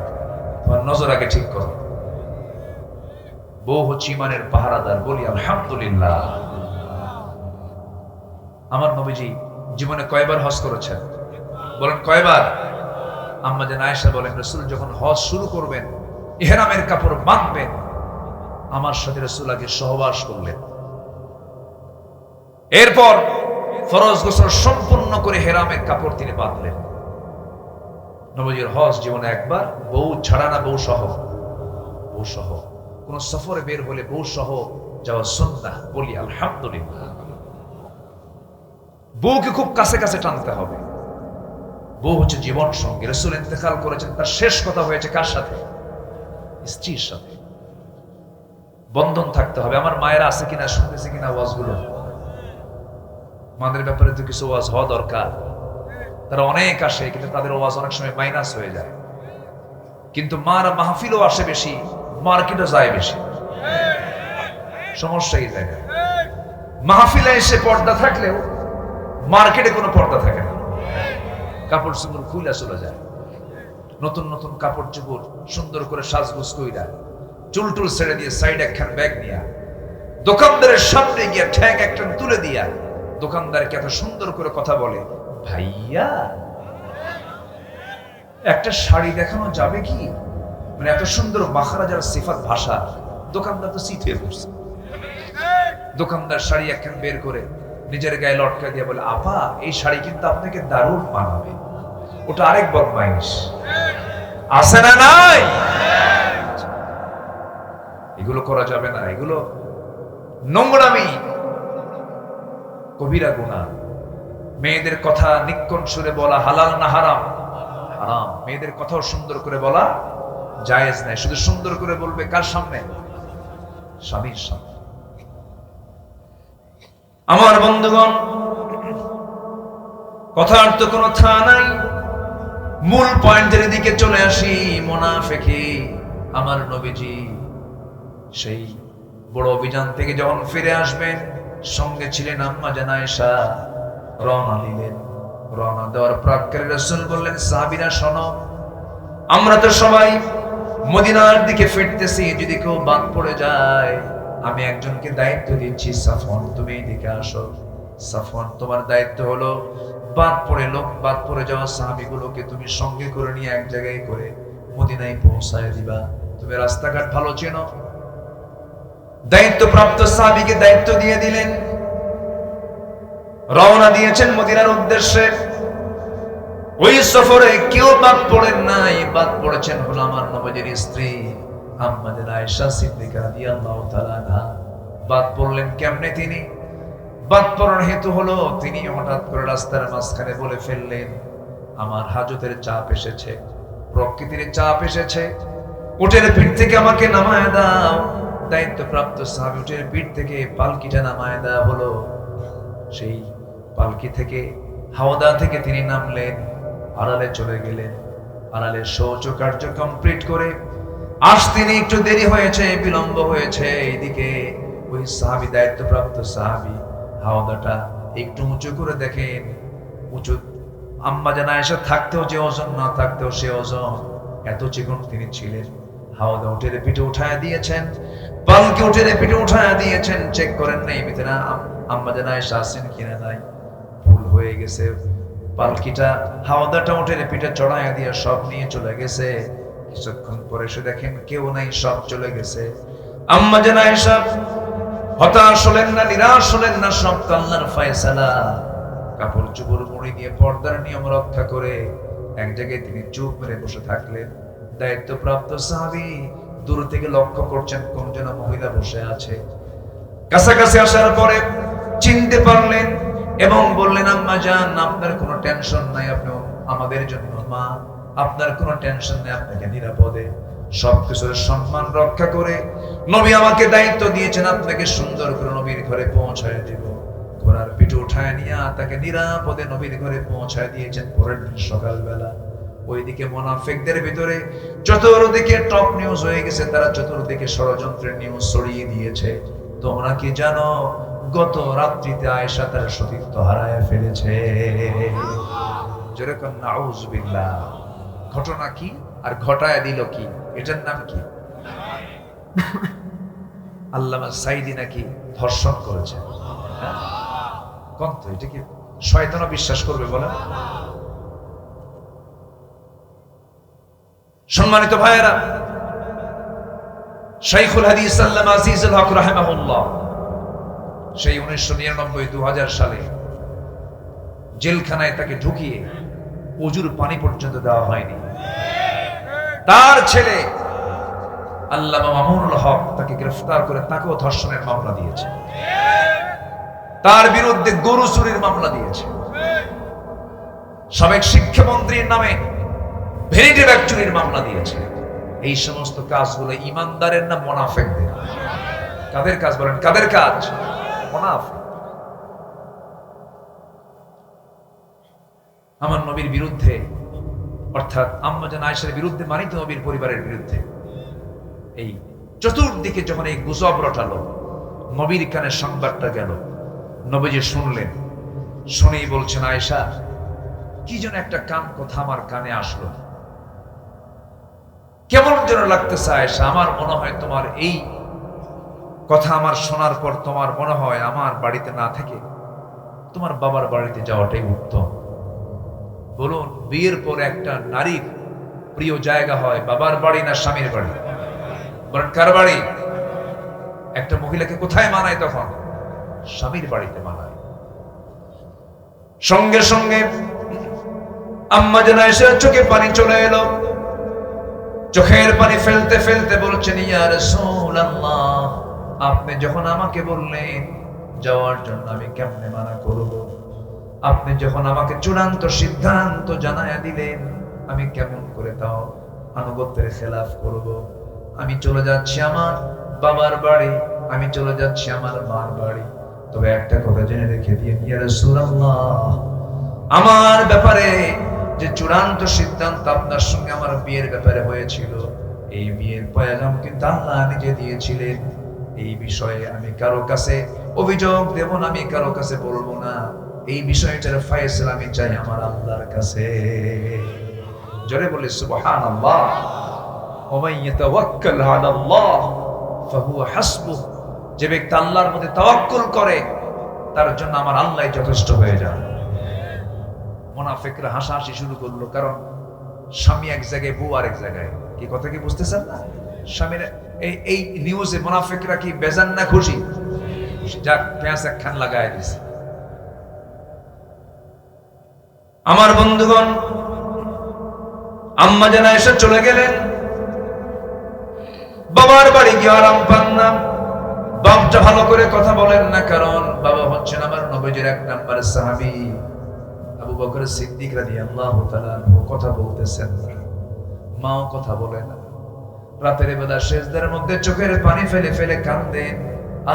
তোমার নজর আগে ঠিক করো। বউ হচ্ছে ইমানের পাহারাদার, বলি আলহামদুলিল্লাহ। আমার নবীজি জীবনে কয়বার হজ করেছেন? বলেন কয়বার? আম্মা জান আয়েশা বলেন, রাসূল যখন হজ শুরু করবেন, ইহরামের কাপড় বাঁধবেন, আমার সাথে রাসূল আগে সহবাস করলেন। এরপর ফরজ গোসল সম্পূর্ণ করে ইহরামের কাপড় তিনি বাঁধলেন। নবীজির হজ জীবনে একবার, বউ ছাড়া না, বউ সহ। বউ সহ কোন সফরে বের হলে বউ সহ যাওয়া সুন্নাহ, বলি আলহামদুলিল্লাহ। বউকে খুব কাছে কাছে টানতে হবে। বউ হচ্ছে জীবন সঙ্গী। রাসূল ইন্তেকাল করেছেন, তার শেষ কথা হয়েছে কার সাথে? স্ত্রীর সাথে। বন্ধন থাকতে হবে। আমার মায়েরা আছে কিনা, শুনতেছে কিনা ওয়াজগুলো? মাদের ব্যাপারে তো কিছু ওয়াজ হওয়া দরকার। তারা অনেক আসে, কিন্তু তাদের ওয়াজ অনেক সময় মাইনাস হয়ে যায়। কিন্তু মারা মাহফিলও আসে বেশি, মার্কেটও যায় বেশি। সমস্যা এই জায়গায়। মাহফিলে এসে পর্দা থাকলেও মার্কেটে কোনো পর্দা থাকে না। কাপড় চোপড় খুলে চলে যায়, নতুন নতুন কাপড় চোপড় সুন্দর করে সাজগোজ কইরা, চুল টুল ছেড়ে দিয়ে সাইড একখান ব্যাগ নিয়া দোকানদারের সামনে গিয়া ঠ্যাং একখান তুলে দিয়া দোকানদারকে এত সুন্দর করে কথা বলে, ভাইয়া একটা শাড়ি দেখানো যাবে কি? মানে এত সুন্দর মাখারাজার সিফাত ভাষা, দোকানদার তো চিত হয়ে পড়ছে। দোকানদার শাড়ি একখান বের করে নিজের গায়ে লটকা দিয়ে বলে, আপা এই শাড়ি কিন্তু আপনাকে দারুণ মানাবে। ওটা আরেক বদমাইশ। আছে না নাই? এগুলো করা যাবে না, এগুলো নোংরামি, কবিরা গুনাহ। মেয়েদের কথা নিক্কণ সুরে বলা হালাল না হারাম? হারাম। মেয়েদের কথাও সুন্দর করে বলা জায়েজ নাই। শুধু সুন্দর করে বলবে কার সামনে? স্বামীর সামনে। আমার বন্ধুগণ, কথার তো কোনো থা নাই। মূল পয়েন্টের দিকে চলে আসি। মুনাফিকি আমার নবীজি সেই বড় অভিযান থেকে যখন ফিরে আসবেন, সঙ্গে ছিলেন আম্মা জান আয়েশা। রওনা দিলেন। রওনা দেওয়ার প্রাক্কালে রাসূল বললেন, সাহাবীরা শোনো, আমরা তো সবাই মদিনার দিকে ফিরতেছি, যদি কেউ বাদ পড়ে যায় আমি একজনকে দায়িত্ব দিচ্ছি, সাফওয়ান তুমি এদিকে আসো। সাফওয়ান তোমার দায়িত্ব হলো বাদ পড়ে যাওয়া সাহাবীগুলোকে তুমি সঙ্গে করে নিয়ে এক জায়গায় করে মদিনায় পৌঁছায় দিবা। তুমি রাস্তাঘাট ভালো চেনো। দায়িত্বপ্রাপ্ত সাহাবীকে দায়িত্ব দিয়ে দিলেন। রওনা দিয়েছেন মদিনার উদ্দেশ্যে। ওই সফরে কেউ বাদ পড়েন নাই, বাদ পড়েছেন হলো আমার নবীর স্ত্রী আম্মা জান আয়েশা সিদ্দিকা রাদিয়াল্লাহু তাআলা আনহা। বাদ পড়লেন কেমনে? তিনি বাদ পড়ার হেতু হলো তিনি হঠাৎ করে রাস্তার মাঝখানে বলে ফেললেন, আমার হাজতের চাপ এসেছে, প্রকৃতির চাপ এসেছে, উটের পিঠ থেকে আমাকে নামায় দাও। দায়িত্বপ্রাপ্ত সাহাবী উটের পিঠ থেকে পালকিটা নামায় দেওয়া হলো। সেই পালকি থেকে, হাওদা থেকে তিনি নামলেন, আড়ালে চলে গেলেন। আড়ালে শৌচ কার্য কমপ্লিট করে আসতে একটু দেরি হয়েছে, বিলম্ব হয়েছে। এইদিকে ওই সাহাবী, দায়িত্বপ্রাপ্ত সাহাবী হাওদাটা একটু উঁচু করে দেখেন। উঁচু আম্মা জান আয়েশা থাকতেও যে ওজন, না থাকতেও সে ওজন, এত চিকন তিনি ছিলেন। হাওদা উটের পিঠে উঠায় দিয়েছেন, পালকি উটের পিঠে উঠায় দিয়েছেন। চেক করেন নাই ভিতরে আম্মা জান আয়েশা আছেন কিনা নাই। ভুল হয়ে গেছে। পালকিটা হাওদাটা উটের পিঠে চড়াইয়া দিয়ে সব নিয়ে চলে গেছে। কিছুক্ষণ পরে এসে দেখেন কেউ নাই, সব চলে গেছে। আম্মা জান আয়েশা হতাশ হলেন না, নিরাশ হলেন না, সব তো আল্লাহর ফয়সালা। কাপড় চোপড় মুড়ি দিয়ে পর্দার নিয়ম রক্ষা করে এক জায়গায় তিনি চুপ মেরে বসে থাকলেন। দায়িত্বপ্রাপ্ত সাহাবী দূর থেকে লক্ষ্য করছেন কোন যেন মহিলা বসে আছে। কাছাকাছি আসার পরে চিনতে পারলেন এবং বললেন, আম্মা জান আপনার কোনো টেনশন নাই, আপনি আমাদের জন্য মা, আপনার কোনো টেনশন নেই, আপনাকে নিরাপদে সবকিছুর সম্মান রক্ষা করে নবী আমাকে দায়িত্ব দিয়েছেন আপনাকে সুন্দর করে নবীর ঘরে পৌঁছায় দেব। ঘোড়ার পিঠে উঠায় নিয়ে তাকে নিরাপদে নবীর ঘরে পৌঁছায় দিয়েছেন। পরের দিন সকালবেলা ওইদিকে মুনাফিকদের ভিতরে চতুর্দিকে টপ নিউজ হয়ে গেছে। তারা চতুর্দিকে ষড়যন্ত্রের নিউজ ছড়িয়ে দিয়েছে। তোমরা কি জানো গত রাত্রিতে আয়েশা তার সতীত্ব হারায় ফেলেছে। জোরে কোন নাউযুবিল্লাহ। ঘটনা কি আর ঘটায় দিল কি, এটার নাম কি? আল্লামা সাইদি নাকি ধর্ষণ করেছে। কোন তো এটা কি শয়তানও বিশ্বাস করবে বলেন? সম্মানিত ভাইয়েরা, শাইখুল হাদিস আল্লামা আজিজুল হক রাহিমাহুল্লাহ সেই 1999-2000 সালে জেলখানায় তাকে ঢুকিয়ে ওযুর পানি পর্যন্ত দেওয়া হয়নি। তার ছেলে আল্লামা মামুনুল হক তাকে গ্রেফতার করে তাকেও ধর্ষণের মামলা দিয়েছে, তার বিরুদ্ধে গরু চুরির মামলা দিয়েছে, সাবেক শিক্ষামন্ত্রীর নামে ভ্যানিটি ব্যাগ চুরির মামলা দিয়েছে। এই সমস্ত কাজগুলো ইমানদারের না মুনাফিকদের? কাদের কাজ বলেন? কাদের কাজ? মুনাফিক। আমার নবীর বিরুদ্ধে, অর্থাৎ আম্মা জান আয়েশার বিরুদ্ধে, মানিত নবীর পরিবারের বিরুদ্ধে এই চতুর্দিকে যখন এই গুজব রটালো, নবীর কানে সংবাদটা গেল, নবীজি শুনলেন। শুনেই বলছেন, আয়েশা, কি যেন একটা কান কথা আমার কানে আসলো, কেমন যেন লাগতেছে আয়েশা, আমার মনে হয় তোমার এই কথা আমার শোনার পর তোমার মনে হয় আমার বাড়িতে না থেকে তোমার বাবার বাড়িতে যাওয়াটাই উত্তম। বলুন, বিয়ের পর একটা নারীর প্রিয় জায়গা হয় বাবার বাড়ি না স্বামীর বাড়ি? বলেন কার বাড়ি? একটা মহিলাকে কোথায় মানায় তখন? স্বামীর বাড়িতে মানায়। সঙ্গে সঙ্গে আম্মা জান আয়েশার চোখে পানি চলে এলো। চোখের পানি ফেলতে ফেলতে বলছেন, ইয়া রাসূলুল্লাহ, আপনি যখন আমাকে বললেন যাওয়ার জন্য, আমি কেমনে মানা করব? আপনি যখন আমাকে চূড়ান্ত সিদ্ধান্ত জানায়া দিলেন, আমি কেমন করে তাও আনুগত্যের খেলাফ করব? আমি চলে যাচ্ছি আমার বাবার বাড়ি, আমি চলে যাচ্ছি আমার মার বাড়ি। তবে একটা কথা জেনে রেখে দিয়ে, ইয়া রাসূলুল্লাহ, আমার ব্যাপারে যে চূড়ান্ত সিদ্ধান্ত আপনার সঙ্গে আমার বিয়ের ব্যাপারে হয়েছিল, এই বিয়ের পয়গাম কিন্তু আল্লাহ নিজে দিয়েছিলেন। এই বিষয়ে আমি কারো কাছে অভিযোগ দেব না, আমি কারো কাছে বলবো না। এই বিষয়টার ফয়সালা আমি চাই আমার আল্লাহর কাছে। জোরে বলে সুবহানাল্লাহ। ওয়া মান ইয়াতাওয়াক্কাল আলাল্লাহ ফাহুয়া হাসবুহ। যে ব্যক্তি আল্লাহর মধ্যে তাওয়াক্কুল করে, তার জন্য আমার আল্লাহই যথেষ্ট হয়ে যায়। মুনাফিকরা হাসাহাসি শুরু করলো, কারণ স্বামী এক জায়গায়, বউ আরেক জায়গায়। কি কথা কি বুঝতেছেন না? স্বামীর এই নিউজে মুনাফিকরা কি বেজান না খুশি? যাক, পেঁয়াজ একখান লাগায় দিছে। আমার বন্ধুগণ, আম্মা জান আয়েশা চলে গেলেন। বাবার বাড়ি গিয়ে আরাম পান না। বাপটা ভালো করে কথা বলেন না, কারণ বাবা হচ্ছেন আমার নবীজির এক নম্বরের সাহাবী আবু বকর সিদ্দিক রাদিয়াল্লাহু তাআলা কথা বলতেছেন, মাও কথা বলে না। রাতের বেলা সেজদার মধ্যে চোখের পানি ফেলে ফেলে কাঁদেন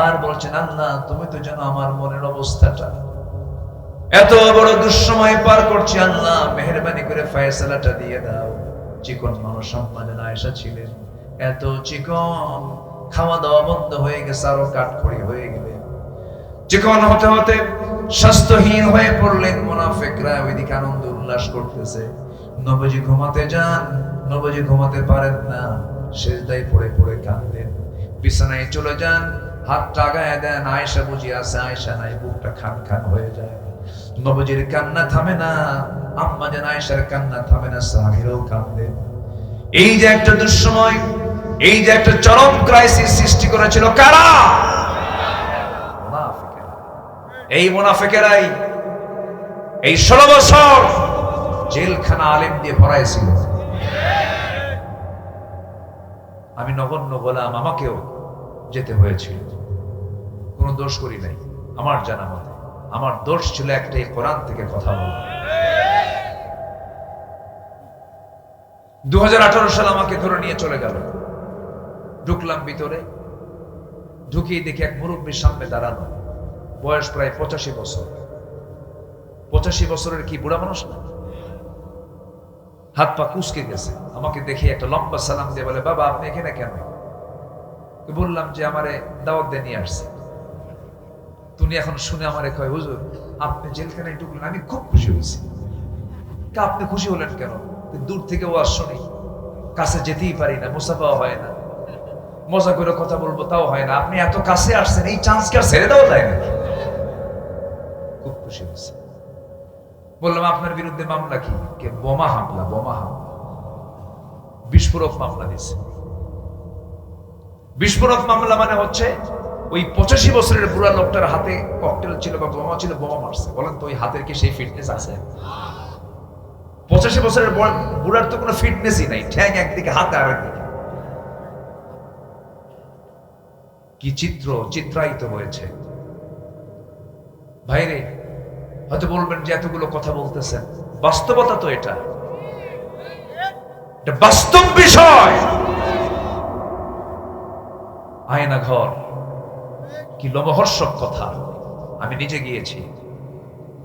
আর বলছেন, আল্লাহ, তুমি তো জানো আমার মনের অবস্থাটা, এত বড় দুঃসময় পার করছি, আল্লাহ মেহেরবানি করে ফয়সালাটা দিয়ে দাও। চিকন মানুষ আম্মা জান আয়েশা ছিলেন, এত চিকন, খাওয়া দাওয়া বন্ধ হয়ে গেছে, আরো কাঠখড়ি হয়ে গেলেন। চিকন হতে হতে স্বাস্থ্যহীন হয়ে পড়লেন। মুনাফিকরা ওইদিকে আনন্দ উল্লাস করতেছে। নবীজি ঘুমাতে যান, নবীজি ঘুমাতে পারেন না, সেজদায় পড়ে পড়ে কাঁদেন। বিছানায় চলে যান, হাতটা আগায় দেন, আয়েশা বুঝি আছে, আয়েশা নাই, বুকটা খান খান হয়ে যায়। নবীজির কান্না থামে না, আম্মা জান আয়েশার কান্না থামে না, সাহাবীরাও কাঁদেন। এই যে একটা দুঃসময়, এই যে একটা চরম ক্রাইসিস সৃষ্টি করেছিল কারা? মুনাফিকেরা। এই মুনাফিকেরাই এই 16 বছর জেলখানা আলেম দিয়ে ভরাইছিল। আমি নগণ্য গোলাম, আমাকেও যেতে হয়েছিল, কোনো দোষ করি নাই আমার জানা মতে। আমার দোষ ছিল একটাই, কোরআন থেকে কথা বলা। 2018 সালে আমাকে ধরে নিয়ে চলে গেল। ঢুকলাম ভিতরে, ঢুকিয়ে দেখি এক মুরব্বীর সামনে দাঁড়ানো, বয়স প্রায় 85 বছর। 85 বছরের কি বুড়া মানুষ না? হাত পা কুঁচকে গেছে। আমাকে দেখে একটা লম্বা সালাম দিয়ে বলে, বাবা আপনি এখানে কেন? বললাম যে আমারে দাওয়াত দিয়ে নিয়ে আসছে। তুমি এখন শুনে আমারে কয়, হুজুর আপনি জেলখানায় ঢুকলেন, আমি খুব খুশি হয়েছি। আপনি খুশি হলেন কেন? দূর থেকে ওয়াজ শুনি, কাছে যেতেই পারি না, মুসাফাও হয় না, মজা করে কথা বলবো তাও হয় না, আপনি এত কাছে আসছেন, এই চান্সকে আর ছেড়ে দেওয়া যায় না। খুব খুশি হয়েছে। বললাম আপনার বিরুদ্ধে মামলা কি? কে বোমা হামলা, বোমা হামলা, বিস্ফোরক মামলা দিছে। বিস্ফোরক মামলা মানে হচ্ছে ওই 85 বছরের বুড়া লোকটার হাতে ককটেল ছিল বা বোমা ছিল, বোমা মারছে। বলেন তো ওই হাতের কি সেই ফিটনেস আছে? 85 বছরের বুড়ার তো কোনো ফিটনেসই নাই, ঠ্যাং একদিকে, হাতে আরেকদিকে। কি চিত্র চিত্রায়িত হয়েছে ভাইরে। হয়তো বলবেন যে এতগুলো কথা বলতেছেন, বাস্তবতা তো এটা বাস্তব বিষয়। আয়না ঘর, কি লোমহর্ষক কথা। আমি নিজে গিয়েছি,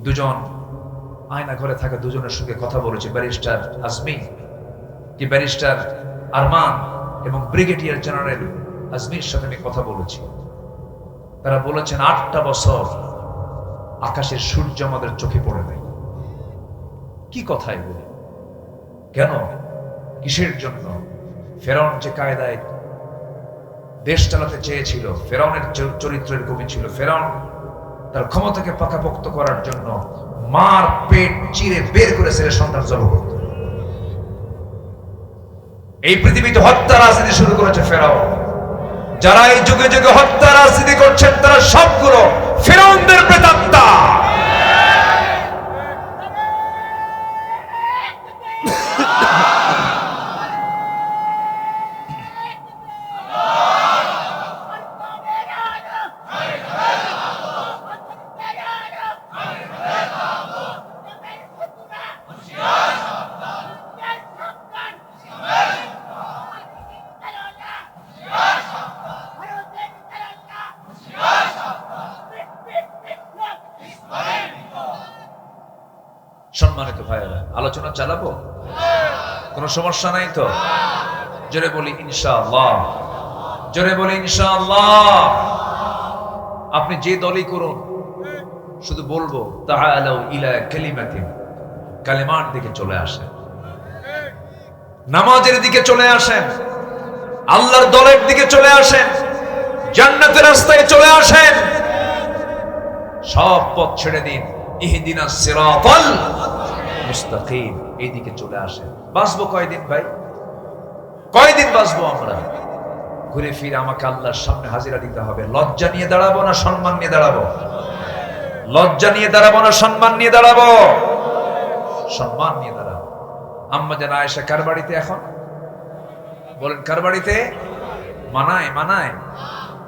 দুজন আয়না ঘরে থাকা দুজনের সঙ্গে কথা বলেছি, ব্যারিস্টার আজমি, কি ব্যারিস্টার আরমান এবং ব্রিগেডিয়ার জেনারেল আজমির সাথে আমি কথা বলেছি। তারা বলেছেন 8টা বছর আকাশের সূর্য আমাদের চোখে পড়ে নাই। কি কথা এগুলো? কেন? কিসের জন্য? ফেরাউন যে কায়দায় দেশ চালাতে চেয়েছিল, ফেরাউনের চরিত্র এরকমই ছিল। ফেরাউন তার ক্ষমতাকে পাকাপোক্ত করার জন্য মার পেট চিরে বের করে ছেলে সন্তান জন্ম করত। এই পৃথিবীতে হত্যা রাজনীতি শুরু করেছে ফেরাউন। যারা এই যুগে যুগে হত্যা রাজনীতি করছেন তারা সবগুলো ফেরাউনদের প্রেতাত্মা। সম্মানিত ভাইয়েরা, আলোচনা চালাবো? কোনো সমস্যা নাই তো? জোরে বলি ইনশাআল্লাহ, জোরে বলি ইনশাআল্লাহ। আপনি যে দলই করুন, শুধু বলবো তাআলাউ ইলা কালিমাতিন, কালিমার দিকে চলে আসেন, নামাজের দিকে চলে আসেন, আল্লাহর দলের দিকে চলে আসেন, জান্নাতের রাস্তায় চলে আসেন। সব পথ ছেড়ে দিন, ইহদিনাস সিরাতাল মুস্তাকিম, এই দিকে চলে আসেন। বাঁচবো কয়দিন ভাই? কয়দিন বাঁচবো আমরা? ঘুরে ফিরে আমাকে আল্লাহর সামনে হাজিরা দিতে হবে। লজ্জা নিয়ে দাঁড়াবো না সম্মান নিয়ে দাঁড়াবো? লজ্জা নিয়ে দাঁড়াবো না সম্মান নিয়ে দাঁড়াবো? সম্মান নিয়ে দাঁড়াবো। আম্মা জান আয়েশা কার বাড়িতে এখন? বলেন কার বাড়িতে? মানায়, মানায়,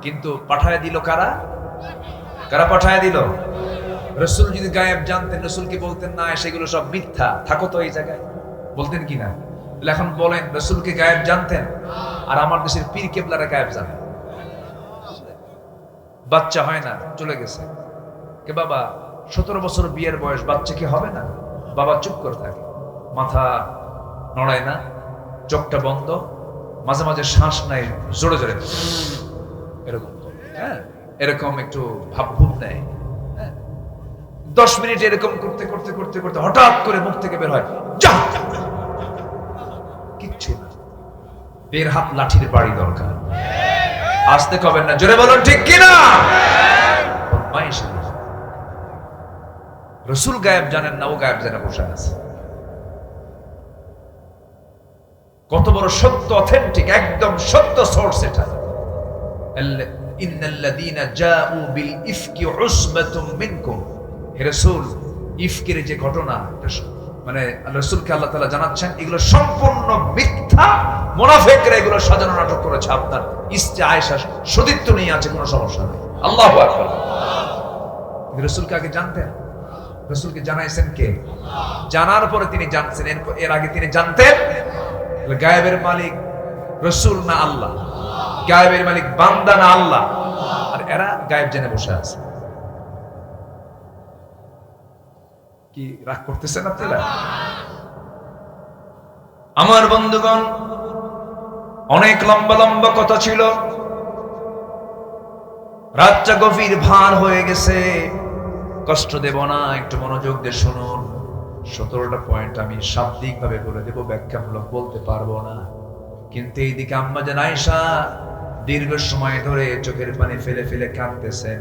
কিন্তু পাঠায় দিল কারা? কারা পাঠায় দিল? রসুল যদি গায়েব জানতেন, রসুল কি বলতেন না সেগুলো সব মিথ্যা, থাকো তো এই জায়গায়? বলতেন কিনা? এখন বলেন রসুলকে গায়েব জানতেন, আর আমার দেশের পীর কেবলারা গায়েব জানে। বাচ্চা হয় না, চলে গেছে। কে বাবা 17 বছর বিয়ের বয়স, বাচ্চা কি হবে না? বাবা চুপ করে থাকে, মাথা নড়ায় না, চোখটা বন্ধ, মাঝে মাঝে শ্বাস নাই, জোরে জোরে এরকম, হ্যাঁ এরকম একটু ভাবভূত নেয়। 10 মিনিট এরকম করতে করতে করতে করতে হঠাৎ করে মুখ থেকে বের হয় যা, কিচ্ছু না। বের হাত লাঠির বাড়ি দরকার। আসতে কবেন না, জোরে বলুন ঠিক কিনা? রসুল গায়েব জানেন না, ও গায়েব জানে বসে আছে। কত বড় সত্য, অথেন্টিক, একদম সত্য সোর্স এটা। ইন্নাল্লাযীনা জাউ বিল ইফকি উসবাতুম মিনকুম। হে রাসূল, ইফকের যে ঘটনা, মানে রাসূলকে আল্লাহ তাআলা জানাচ্ছেন এগুলো সম্পূর্ণ মিথ্যা, মুনাফিকরা এগুলো সাজানো নাটক করেছে। আপনার স্ত্রী আয়েশা সতীত্ব নিয়ে আছে, কোনো সমস্যা নেই। আল্লাহু আকবার। রাসূলকে আগে জানতেন, রাসূলকে জানাইছেন কে? জানার পরে তিনি জানছেন। এর আগে তিনি জানতেন গায়েবের মালিক রাসূল না আল্লাহ, গায়েবের মালিক বান্দা না আল্লাহ, আর এরা গায়েব জেনে বসে আছে। কি রাগ করতেছেন আপনারা? আমার বন্ধুগণ, অনেক লম্বা লম্বা কথা ছিল। রাতটা গভীর ভার হয়ে গেছে, কষ্ট দেব না, একটু মনোযোগ দিয়ে শুনুন। 17টা পয়েন্ট আমি শাব্দিক ভাবে বলে দেব, ব্যাখ্যামূলক বলতে পারবো না। কিন্তু এইদিকে আম্মাজান আয়েশা দীর্ঘ সময় ধরে চোখের পানি ফেলে ফেলে কাঁদতেছেন।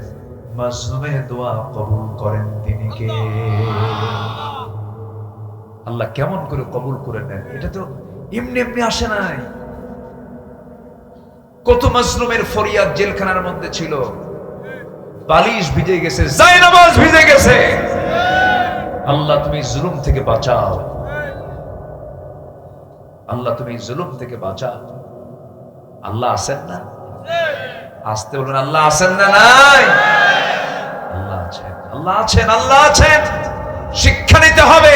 মাজলুমের দোয়া কবুল করেন তিনি কে? আল্লাহ কেমন করে কবুল করে নেন, এটা তো এমনি এমনি আসে নাই। কত মাজলুমের ফরিয়াদ জেলখানার মধ্যে ছিল, বালিশ ভিজে গেছে, জায়নামাজ ভিজে গেছে। আল্লাহ তুমি জুলুম থেকে বাঁচাও, আল্লাহ তুমি জুলুম থেকে বাঁচাও। আল্লাহ আছেন না? আসতে বলুন, আল্লাহ আছেন না? নাই, আল্লাহ আছেন, আল্লাহ আছেন, আল্লাহ আছেন। শিক্ষা নিতে হবে,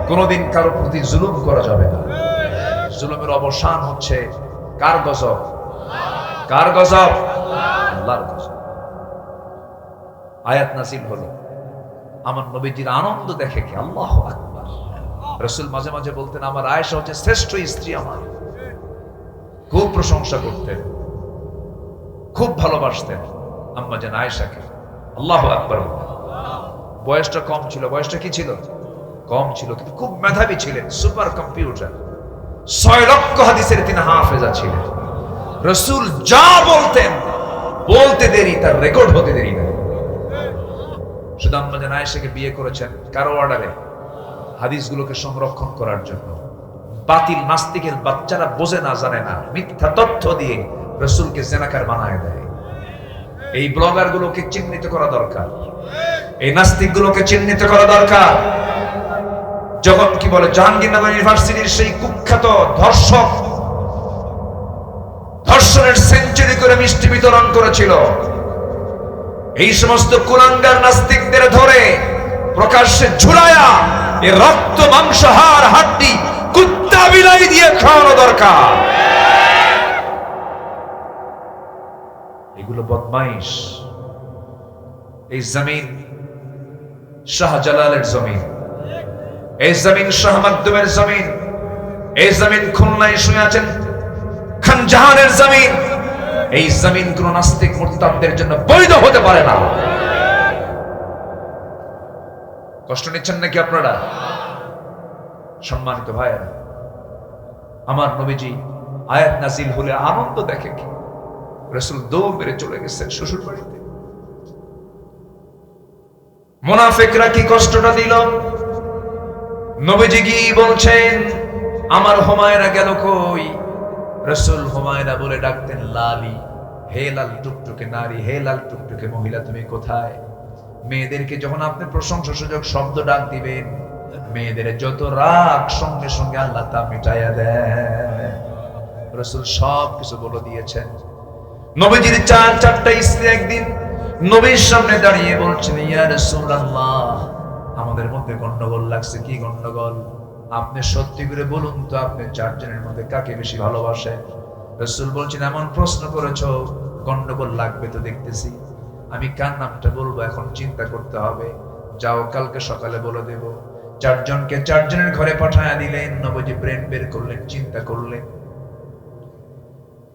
কোনদিন কারো প্রতি জুলুম করা যাবে না। জুলুমের অবসান হচ্ছে কার গজব? কার গজব? আল্লাহর গজব। আয়াত নাযিল হলো, আমার নবীজির আনন্দ দেখে কি, আল্লাহু আকবার। রাসূল মাঝে মাঝে বলতেন, আমার আয়েশা হচ্ছে শ্রেষ্ঠ স্ত্রী আমার। খুব প্রশংসা করতেন, খুব ভালোবাসতেন আম্মা জান আয়েশাকে। আল্লাহু আকবার। বয়সটা কম ছিল, বয়সটা কি ছিল? কম ছিল, কিন্তু খুব মেধাবী ছিলেন, সুপার কম্পিউটার। 6 লক্ষ হাদিসের তিনি হাফেজা ছিলেন। রাসূল যা বলতেন, বলতে দেরি, তার রেকর্ড হতে দেরি না। শুধু আম্মা জান আয়েশাকে বিয়ে করেছেন কারো অর্ডারে? হাদিসগুলোকে সংরক্ষণ করার জন্য। বাতিল নাস্তিকের বাচ্চারা বোঝে না, জানে না, মিথ্যা তথ্য দিয়ে রাসূলকে জেনাকার বানায় দেয়। এই ব্লগার গুলোকে চিহ্নিত করা দরকার, এই নাস্তিক গুলোকে চিহ্নিত করা দরকার। যখন কি বলে, জাহাঙ্গীরনগর ইউনিভার্সিটির সেই কুখ্যাত ধর্ষক ধর্ষণের সেঞ্চুরি করে মিষ্টি বিতরণ করেছিল। এই সমস্ত কুলাঙ্গার নাস্তিকদের ধরে প্রকাশ্যে ঝুলায়া এ রক্ত মাংস হাড় হাড্ডি কুত্তা বিলাই দিয়ে খাওয়ানো দরকার। এগুলো বদমাইশ। এই জমিন শাহজালালের জমিন, এই জমিন শাহ মাকদুমের জমিন, এই জমিন খুলনায় শুয়ে আছেন খান জাহানের জমিন। এই জমিন কোন নাস্তিক মুরতাদদের জন্য বৈধ হতে পারে না। কষ্ট নিচ্ছেন নাকি আপনারা? সম্মানিত ভাইয়েরা, আমার নবীজি আয়াত নাজিল হলে আনন্দ দেখে কি, রাসূল দৌড় মেরে চলে গেছেন শ্বশুর বাড়িতে। মুনাফিকরা কি কষ্টটা দিল, নবীজি গিয়ে বলছেন, আমার হুমায়রা গেল কই? রাসূল হুমায়রা বলে ডাকতেন, লালি, হে লাল টুকটুকে নারী, হে লাল টুকটুকে মহিলা, তুমি কোথায়? মেয়েদেরকে যখন আপনি প্রশংসা সূচক শব্দ ডাক দিবেন, মেয়েদের যত রাগ সঙ্গে সঙ্গে আল্লাহ তা মিটাইয়া দেয়। রাসূল সব কিছু বলে দিয়েছেন। নবীজির 4টা স্ত্রী একদিন নবীর সামনে দাঁড়িয়ে বলছেন, ইয়া রাসূলুল্লাহ, আমাদের মধ্যে গন্ডগোল লাগছে। কি গন্ডগোল? আপনি সত্যি করে বলুন তো, আপনি 4 জনের মধ্যে কাকে বেশি ভালোবাসেন? রাসূল বলছেন, এমন প্রশ্ন করেছো, গন্ডগোল লাগবে তো দেখতেছি। আমি কার নামটা বলবো এখন চিন্তা করতে হবে। যাও, কালকে সকালে বলে দেব। 4 জনকে 4 জনের ঘরে পাঠায়া দিলেন। নবীজি ব্রেন বের করলেন, চিন্তা করলেন।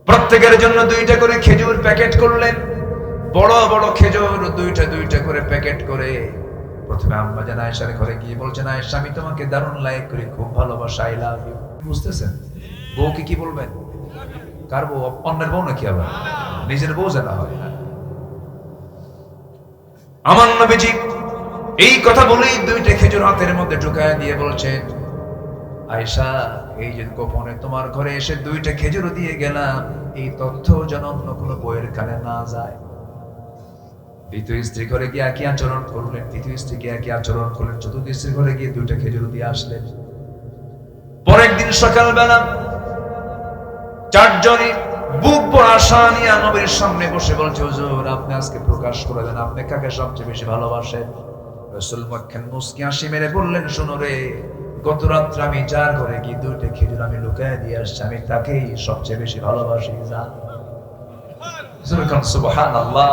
প্রত্যেকের জন্য 2টা করে খেজুর প্যাকেট করলেন, বড় বড় খেজুর 2টা করে প্যাকেট করে প্রথমে আম্মা জান আয়েশার ঘরে গিয়ে বলছেন, আয়েশা, আমি তোমাকে দারুণ লাইক করি, খুব ভালোবাসি, আই লাভ ইউ। বুঝতেছেন? বউকে কি বলবেন? কার বউ? অন্যের বউ নাকি আবার? নিজের বউ জানা হয়। আমার নবীজি এই কথা বলেই 2টা খেজুর হাতের মধ্যে ঢুকায় দিয়ে বলছেন, আয়েশা, এই যে গোপনে তোমার ঘরে এসে 2টা খেজুর দিয়ে গেলাম, এই তথ্য যেন অন্য কোনো বইয়ের কানে না যায়। দ্বিতীয় স্ত্রী ঘরে গিয়ে একই আচরণ করলেন, তৃতীয় স্ত্রীকে একই আচরণ করলেন, চতুর্থ স্ত্রীর ঘরে গিয়ে 2টা খেজুর দিয়ে আসলেন। পরের দিন সকালবেলা 4 জনই বুক ভরা আশা নিয়ে নবীর সামনে বসে বলছে, হুজুর, আপনি আজকে প্রকাশ করে দেন, আপনি কাকে সবচেয়ে বেশি ভালোবাসেন? রাসূল মুখখান মুচকি হাসি মেরে বললেন, শোনো রে, গত রাত্রে আমি যার ঘরে গিয়ে 2টা খেজুর আমি লুকায় দিয়ে আসছি, আমি তাকেই সবচেয়ে বেশি ভালোবাসি। যা, সুবহানাল্লাহ।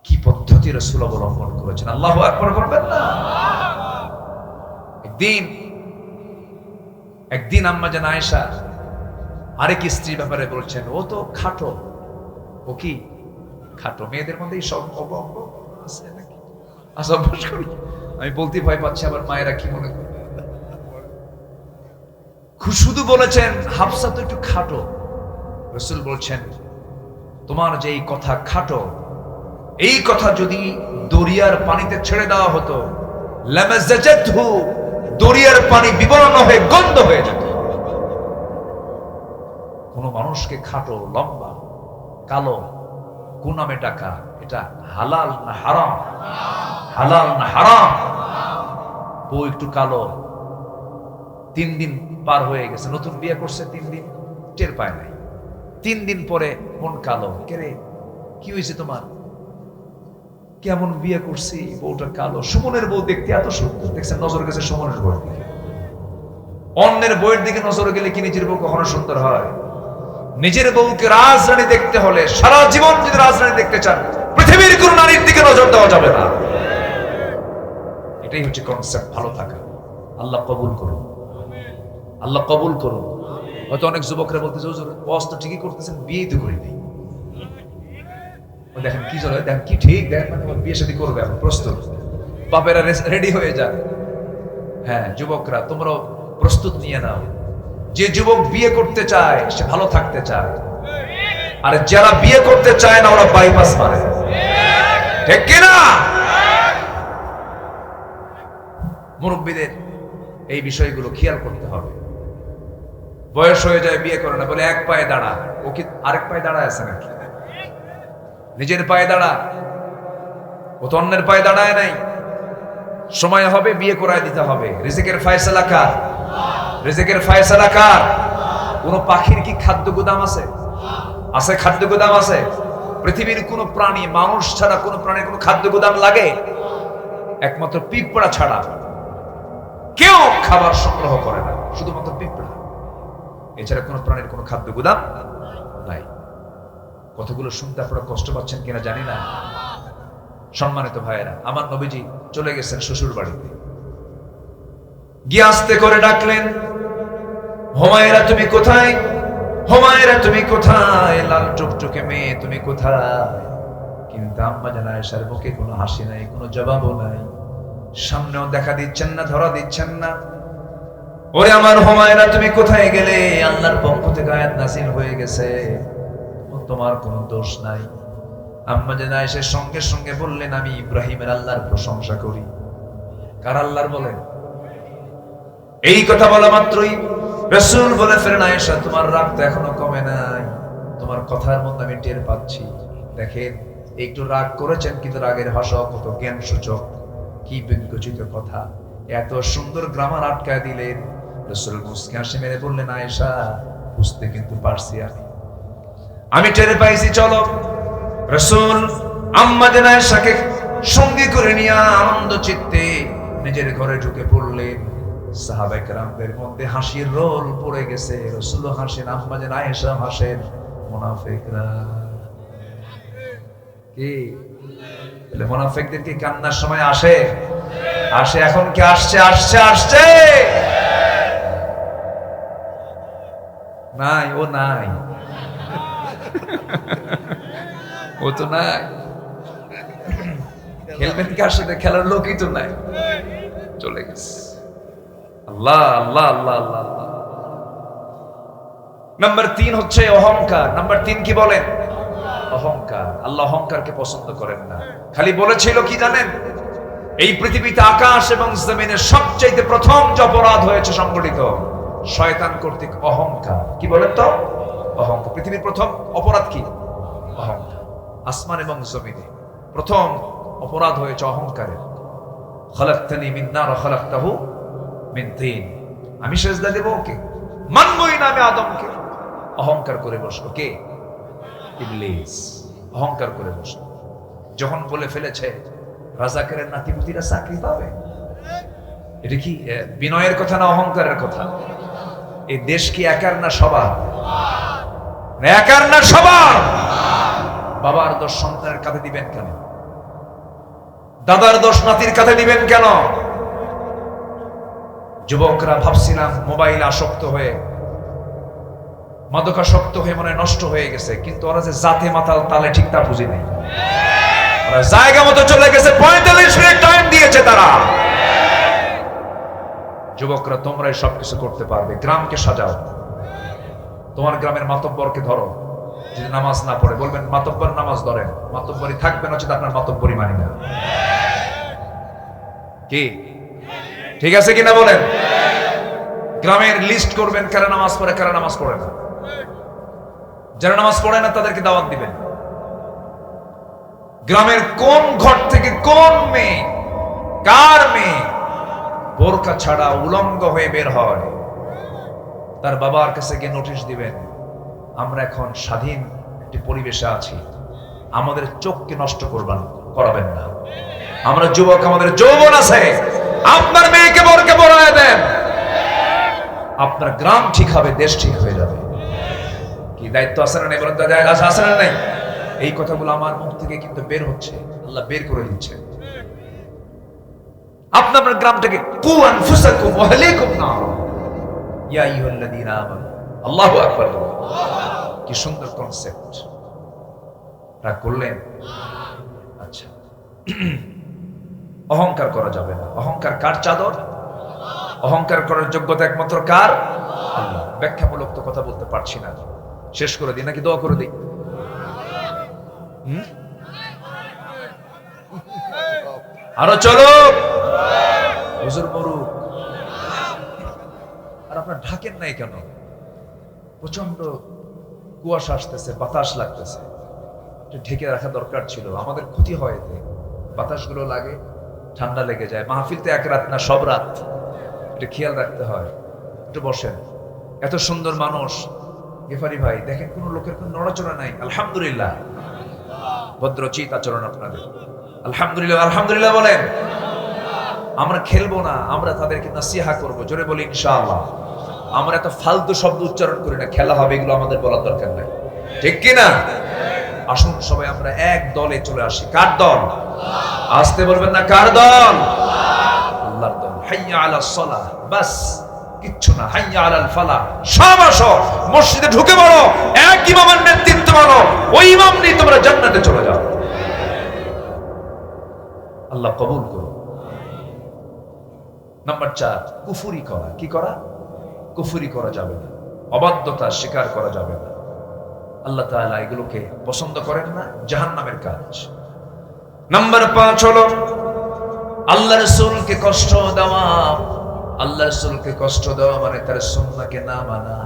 কি পদ্ধতি রাসূল অবলম্বন করেছেন, আল্লাহু আকবার বলবেন না? একদিন আম্মা জান আয়েশা আরেক স্ত্রীর ব্যাপারে বলছেন ও তো খাটো। ও কি খাটো? মেয়েদের মধ্যে এই সব অঙ্গ আছে নাকি? আচ্ছা, অভ্যাস করি। আমি বলতে ভয় পাচ্ছি, আবার মায়েরা কি মনে করে। শুধু বলেছেন হাফসা তো একটু খাটো। রাসূল বলছেন তোমার যে এই কথা খাটো, এই কথা যদি দরিয়ার পানিতে ছেড়ে দেওয়া হতো, লামাজাজাতহু, দরিয়ার পানি বিবর্ণ হয়ে গন্ধ হয়ে যেত। কোন মানুষকে খাটো, লম্বা, কালো, কোন নামে টাকা, এটা হালাল না হারাম? হালাল না হারাম? ও একটু কালো, 3 দিন পার হয়ে গেছে, নতুন বিয়ে করছে, 3 দিন টের পায় নাই। 3 দিন পরে মন কালো, কে রে কি হয়েছে তোমার? কেমন বিয়ে করছি, বউটা কালো। সুমনের বউ দেখতে এত সুন্দর, দেখছেন নজর গেছে সুমনের বউ। অন্যের বউয়ের দিকে নজর গেলে কি নিজের বউ কখনো সুন্দর হয়? নিজের বউকে রাজরানী দেখতে হলে, সারা জীবন যদি রাজরানী দেখতে চান, পৃথিবীর কোন নারীর দিকে নজর দেওয়া যাবে না। এটাই হচ্ছে কনসেপ্ট ভালো থাকা। আল্লাহ কবুল করুন, আল্লাহ কবুল করুন। হয়তো অনেক যুবকরা বলতেছে হুজুর ওয়াজ তো ঠিকই করতেছেন, বিয়েই তো করি নাই। দেখেন কি চলে, দেখেন কি ঠিক, দেখেন মানে বিয়ে শাদী করবে এখন প্রস্তুত, বাপেরা রেডি হয়ে যান। হ্যাঁ যুবকরা তোমরা প্রস্তুত নিয়ে নাও। যে যুবক বিয়ে করতে চায় সে ভালো থাকতে চায়, আর যারা বিয়ে করতে চায় না ওরা বাইপাস মারে, ঠিক কিনা? মুরব্বীদের এই বিষয়গুলো খেয়াল করতে হবে। বয়স হয়ে যায় বিয়ে করে না, বলে এক পায়ে দাঁড়া। ও কি আরেক পায়ে দাঁড়ায় আছে নাকি? নিজের পায়ে দাঁড়া, ও তো অন্যের পায়ে দাঁড়ায় নাই। সময় হবে বিয়ে করায় দিতে হবে। রিজিকের ফয়সালা কার? রিজিকের ফয়সালা কার? কোন পাখির কি খাদ্য গুদাম আছে? আছে খাদ্য গুদাম আছে? পৃথিবীর কোন প্রাণী, মানুষ ছাড়া কোন প্রাণীর কোন খাদ্য গুদাম লাগে? একমাত্র পিঁপড়া ছাড়া কেউ খাবার সংগ্রহ করে না, শুধুমাত্র পিঁপড়া। এছাড়া কোন প্রাণীর কোন খাদ্য গুদাম নাই। কতগুলো শুনতে আপনারা কষ্ট পাচ্ছেন কিনা জানি না। সম্মানিত ভাইয়েরা, আমার নবীজি চলে গেছেন শ্বশুর বাড়িতে, গিয়ে আস্তে করে ডাকলেন, হুমায়রা তুমি কোথায়? হুমায়রা তুমি কোথায়? লাল টুকটুকে মেয়ে তুমি কোথায়? কিন্তু আম্মা জান আয়েশার মুখে কোনো হাসি নাই, কোনো জবাবও নাই। সামনেও দেখা দিচ্ছেন না, ধরা দিচ্ছেন না। ওরে আমার হুমায়রা তুমি কোথায় গেলে? আল্লাহর পক্ষ থেকে আয়াত নাযিল হয়ে গেছে, তোমার কোনো দোষ নাই। আম্মা জান আয়েশা সঙ্গে সঙ্গে বললেন আমি ইব্রাহিমের আল্লাহর প্রশংসা করি। কার আল্লাহর বলেন? এই কথা বলা মাত্রই রাসূল বলে ফেলেন আয়েশা তোমার রাগ তো এখনো কমে নাই, তোমার কথার মধ্যে আমি টের পাচ্ছি। দেখেন একটু রাগ করেছেন, কিন্তু রাগের ভাষা কত জ্ঞান সূচক, কি বিজ্ঞচিত কথা, এত সুন্দর গ্রামার আটকায় দিলেন। রাসূল মুস্কি হাসি মেরে বললেন আয়েশা বুঝতে কিন্তু পারছি, আমি টের পাইছি, চলো। রাসূল আম্মা জান আয়েশাকে সঙ্গে করে নিয়ে আনন্দ চিত্তে নিজের ঘরে ঢুকে পড়লেন। সাহাবায়ে কেরামদের মধ্যে হাসির রোল পড়ে গেছে। রাসূল হাসেন, আম্মা জান আয়েশা হাসেন, মুনাফিকরা কি বলে? মুনাফিকদের কি কান্নার সময় আসে? আসে। এখন কি আসছে? আসছে আসছে নাই, ও নাই, ও তো নাই। খেলবেন কার সাথে? খেলার লোকই তো নাই, চলে গেছে। আল্লাহ আল্লাহ আল্লাহ আল্লাহ আল্লাহ। নাম্বার 3 হচ্ছে অহংকার। নাম্বার 3 কি বলেন? অহংকার। আল্লাহ অহংকারকে পছন্দ করেন না। খালি বলেছিল কি জানেন? এই পৃথিবীতে আকাশ এবং জমিনে সবচেয়ে প্রথম যে অপরাধ হয়েছে সংগঠিত শয়তান কর্তৃক অহংকার। কি বলেন তো? অহংকার। পৃথিবীর প্রথম অপরাধ কি? অহংকার। আসমান এবং জমিনে প্রথম অপরাধ হয়েছে অহংকারের। খলাকতানি মিন নার ওয়া খলাকতাহু মিন তিন। আমি সেজদা দেব ওকে, মানবই না আমি আদমকে। অহংকার করে বসলো কে? ইবলিস। অহংকার করে বসলো। যখন বলে ফেলেছে রাজাকারের নাতিপুতিরা চাকরি পাবে, এটা কি বিনয়ের কথা না অহংকারের কথা? এই দেশ কি একার না সবার? একার না সবার? বাবার দোষ সন্তানের কাঁধে দিবেন কেন? দাদার দোষ নাতির কাঁধে দিবেন কেন? যুবকরা ভাবছিলাম মোবাইল আসক্ত হয়ে মাদকাসক্ত হয়ে মনে হয় নষ্ট হয়ে গেছে, কিন্তু ওরা যে জাতে মাতাল তালে ঠিক তা বুঝি নাই। ওরা জায়গা মতো চলে গেছে, 45 মিনিট টাইম দিয়েছে তারা। যুবকরা তোমরাই সবকিছু করতে পারবে। গ্রামকে সাজাও, তোমার গ্রামের মাতব্বরকে ধরো। যদি নামাজ না পড়ে বলবেন মাতব্বর নামাজ ধরেন, মাতব্বরি থাকবেন হচ্ছে আপনার মাতব্বরি মানি না। কি ঠিক আছে কিনা বলেন? গ্রামের লিস্ট করবেন কারা নামাজ পড়ে কারা নামাজ পড়ে না। যারা নামাজ পড়ে না তাদেরকে দাওয়াত দিবেন। গ্রামের কোন ঘর থেকে কোন মেয়ে, কার মেয়ে বোরকা ছাড়া উলঙ্গ হয়ে বের হয়, তার বাবার কাছে গিয়ে নোটিশ দিবেন, আমরা এখন স্বাধীন একটি পরিবেশে আছি, আমাদের চোখকে নষ্ট করাবেন না। আমরা যুবক, আমাদের যৌবন আছে, আপনার মেয়েকে বোরকা পরায় দেন, আপনার গ্রাম ঠিক হবে, দেশ ঠিক হয়ে যাবে। কি দায়িত্ব আছে না নাই বলেন? আছে না নাই? এই কথাগুলো আমার মুখ থেকে কিন্তু বের হচ্ছে, আল্লাহ বের করে দিচ্ছে। আপনার গ্রামটাকে কু আনফুসাকুম ওয়া আহলিকুম নার ইয়া আইয়ুহাল্লাযীনা আমানু। আল্লাহু আকবার। কি সুন্দর কনসেপ্ট। রাগ করলেন? আচ্ছা, অহংকার করা যাবে না। অহংকার কার চাদর? অহংকার করার যোগ্যতা একমাত্র কার? আল্লাহ। ব্যাখ্যামূলক তো কথা বলতে পারছি না, শেষ করে দিই নাকি দোয়া করে দিই? আরো চলো, হুজুর মরুক। আর আপনার ঢাকেন নাই কেন? প্রচন্ড কুয়াশা আসতেছে, বাতাস লাগতেছে, ঢেকে রাখা দরকার ছিল। আমাদের ক্ষতি হয় এতে, বাতাসগুলো লাগে, ঠান্ডা লেগে যায়। মাহফিল তো এক রাত না, সব রাত, এটা খেয়াল রাখতে হয়। একটু বসেন। এত সুন্দর মানুষ গেফারি ভাই, দেখেন কোন লোকের কোন নড়াচড়া নাই। আলহামদুলিল্লাহ, ভদ্রচিত আচরণ আপনাদের। আলহামদুলিল্লাহ, আলহামদুলিল্লাহ বলেন। আমরা খেলবো না, আমরা তাদেরকে নাসিহা করব। জোরে বলি ইনশাআল্লাহ। আমরা এত ফালতু শব্দ উচ্চারণ করি না, খেলা হবে এগুলো আমাদের বলার দরকার নাই, ঠিক কিনা? আসুন সবাই আমরা এক দলে চলে আসি। কার দল? আসতে বলবেন না, কার দল? আল্লাহর দল। হাইয়া আলাস সালাহ, বাস কিচ্ছু না। হাইয়া আলাল ফালাহ, সব আসো মসজিদে ঢুকে পড়ো, এক ইমামের নেতৃত্ব মানো, ওই ইমাম নিয়ে তোমরা জান্নাতে চলে যাও। আল্লাহ কবুল করুন। নাম্বার 4, কুফরি করা। কি করা? কুফরি করা যাবে না, অবাধ্যতা স্বীকার করা যাবে না। আল্লাহ তাআলা এগুলোকে পছন্দ করেন না, জাহান্নামের কাজ। নাম্বার 5 হলো আল্লাহ রাসূলকে কষ্ট দেওয়া। আল্লাহ রাসূলকে কষ্ট দেওয়া মানে তার সুন্নাহকে না মানা।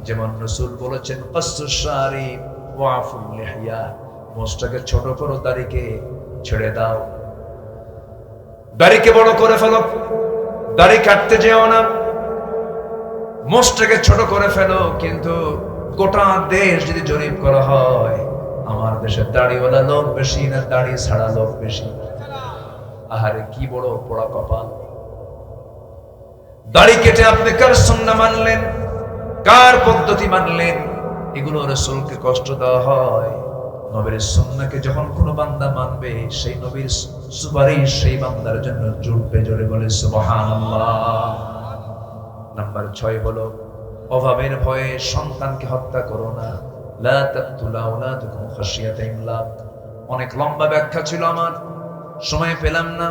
যেমন রাসূল বলেছেন, কাসসুশ শারিব ওয়া আফুল লিহিয়া, মোছটাকে ছোট করো, দাড়িকে ছেড়ে দাও। দাড়িকে বড় করে ফেলো, দাড়ি কাটতে যেও না, মোছটাকে ছোট করে ফেলো। কিন্তু গোটা দেশ যদি জরিপ করা হয়, আমার দেশে দাড়িওয়ালা লোক বেশি না দাড়ি ছাড়া লোক বেশি? আহারে কি বড় পোড়া কপাল। দাড়ি কেটে আপনি কার সুন্নাহ মানলেন, কার পদ্ধতি মানলেন? এগুলো রাসূলকে কষ্ট দেওয়া হয়। নবীর সুন্নাহকে যখন কোনো বান্দা মানবে, সেই নবীর সুপারিশ সেই বান্দার জন্য জুটবে। জোরে বলে সুবহানাল্লাহ। নাম্বার 6 হলো অভাবের ভয়ে সন্তানকে হত্যা করো না। লা তাকতুলু আওলাদাকুম খাশিয়াতা ইমলাক। অনেক লম্বা ব্যাখ্যা ছিল, আমার সময় পেলাম না।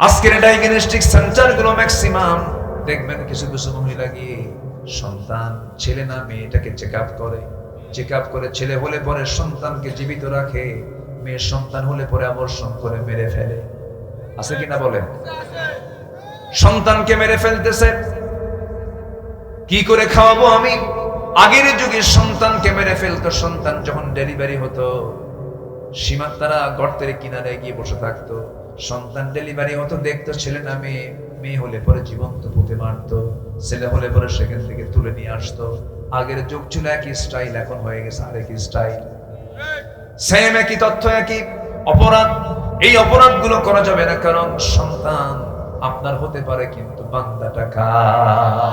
আজকের ডায়াগনস্টিক সেন্টারগুলো ম্যাক্সিমাম দেখবেন কিছু কিছু মহিলা গিয়ে সন্তান ছেলে না মেয়েটাকে চেকআপ করে ছেলে হলে পরে সন্তানকে জীবিত রাখে, মেয়ের সন্তান হলে পরে আবর্ষণ করে মেরে ফেলে। আছে কিনা বলেন? সন্তানকে মেরে ফেলতেছে। কি করে খাওয়াবো আমি? আগের যুগে সন্তানকে মেরে ফেলতো। সন্তান যখন ডেলিভারি হতো, সীমান্তারা গর্তের কিনারে গিয়ে বসে থাকতো। সন্তান ডেলিভারি হতো, দেখতো ছেলে না মেয়ে। মেয়ে হলে পরে জীবন্ত পুঁতে মারতো, ছেলে হলে পরে সেখান থেকে তুলে নিয়ে আসতো। আগের যুগ ছিল একই স্টাইল, এখন হয়ে গেছে আরেক স্টাইল। সেম একই তথ্য, একই অপরাধ। এই অপরাধগুলো করা যাবে না, কারণ সন্তান আপনার হতে পারে, কিন্তু বান্দাটা কার?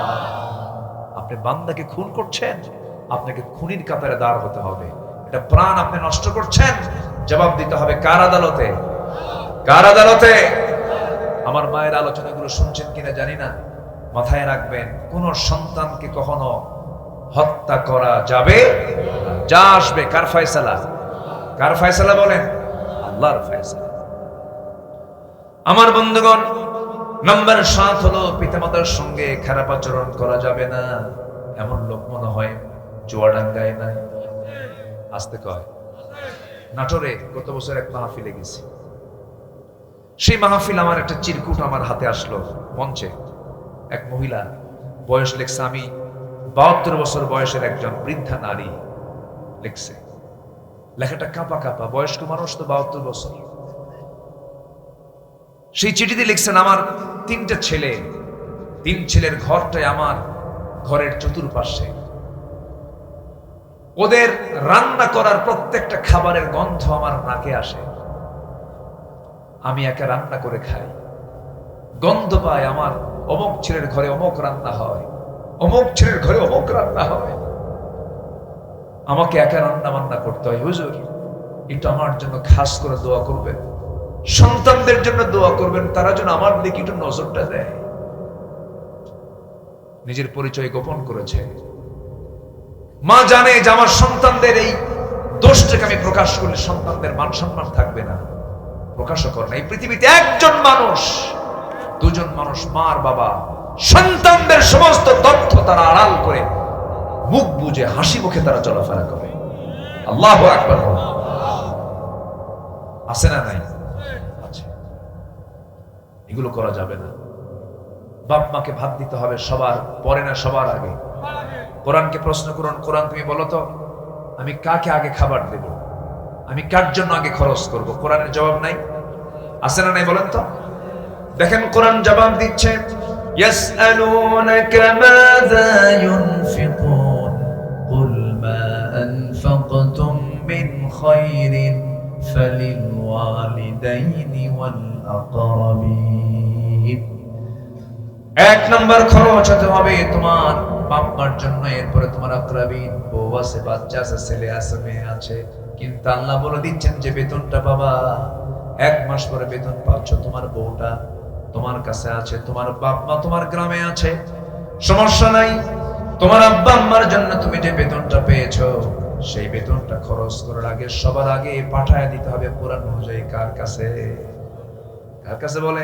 আপনি বান্দাকে খুন করছেন, আপনাকে খুনির কাতারে দাঁড় হতে হবে। এটা প্রাণ আপনি নষ্ট করছেন, জবাব দিতে হবে কার আদালতে? কার আদালতে? আমার মায়ের আলোচনাগুলো শুনছেন কিনা জানি না, মাথায় রাখবেন, কোন সন্তানকে কখনো হত্যা করা যাবে না। যা আসবে কার ফয়সালা? কার ফয়সালা বলেন? আল্লাহর ফয়সালা। আমার বন্ধুগণ, নাম্বার 7 হলো পিতামাতার সঙ্গে খারাপ আচরণ করা যাবে না। এমন লোক মনে হয় চুয়াডাঙ্গায় নাই, আসতে কয় নাটোরে গত বছর এক মাহফিলে গেছি। সেই মাহফিল আমার একটা চিরকুট আমার হাতে আসলো। মঞ্চে এক মহিলা, বয়স লেখছে, আমি 72 বছর বয়সের একজন বৃদ্ধা নারী লিখছে। লেখাটা কাঁপা কাঁপা, বয়স্ক মানুষ তো 72 বছর। সেই চিঠিতে লিখছেন, আমার 3টা ছেলে, 3 ছেলের ঘরটাই আমার ঘরের চতুর্পাশে। ওদের রান্না করার প্রত্যেকটা খাবারের গন্ধ আমার নাকে আসে। আমি একা রান্না করে খাই, গন্ধ পাই আমার অমুক ছেলের ঘরে অমুক রান্না হয়, অমুক ছেলের ঘরে অমুক রান্না হয়। আমাকে একা রান্না বান্না করতে হয়। হুজুর, একটু আমার জন্য খাস করে দোয়া করবেন, সন্তানদের জন্য দোয়া করবেন, তারা যেন আমার দিকে একটু নজরটা দেয়। নিজের পরিচয় গোপন করেছে। মা জানে যে আমার সন্তানদের এই দোষটাকে আমি প্রকাশ করলে সন্তানদের মান সম্মান থাকবে না, প্রকাশও করে না। এই পৃথিবীতে একজন মানুষ, 2জন মানুষ, মা আর বাবা, সন্তানদের সমস্ত তথ্য তারা আড়াল করে মুখ বুজে হাসি মুখে তারা চলাফেরা করে। আল্লাহু আকবার। আছে না নাই? আছে। এগুলো করা যাবে না। বাপ মাকে ভাত দিতে হবে সবার পরে না সবার আগে। কোরআনকে প্রশ্ন করুন, কোরআন তুমি বলো তো আমি কাকে আগে খাবার দেব, আমি কার জন্য আগে খরচ করব? কোরআনের জবাব নাই? আছে না নাই বলেন তো? দেখেন কোরআন জবাব দিচ্ছে, ইয়াসআলুনাকা মাযা ইউনফিকুন কুল মা আনফাকতুম মিন খায়রিন ফালিল ওয়ালিদাইনি ওয়াল আকরাবিন। 1 নাম্বার খরচ হতে হবে তোমার বাপ মার জন্য, এরপরে তোমার আকরাবিন, বউ আছে, বাচ্চা আছে, ছেলে আছে, মেয়ে আছে। কিন্তু আল্লাহ বলে দিচ্ছেন যে বেতনটা পাবা 1 মাস পরে বেতন পাচ্ছ, তোমার বউটা তোমার কাছে আছে, তোমার বাপ মা তোমার গ্রামে আছে, সমস্যা নাই। তোমার আব্বা আম্মার জন্য তুমি যে বেতনটা পেয়েছো সেই বেতনটা খরচ করার আগে সবার আগে পাঠায় দিতে হবে কোরআন অনুযায়ী কার কাছে? কার কাছে বলে?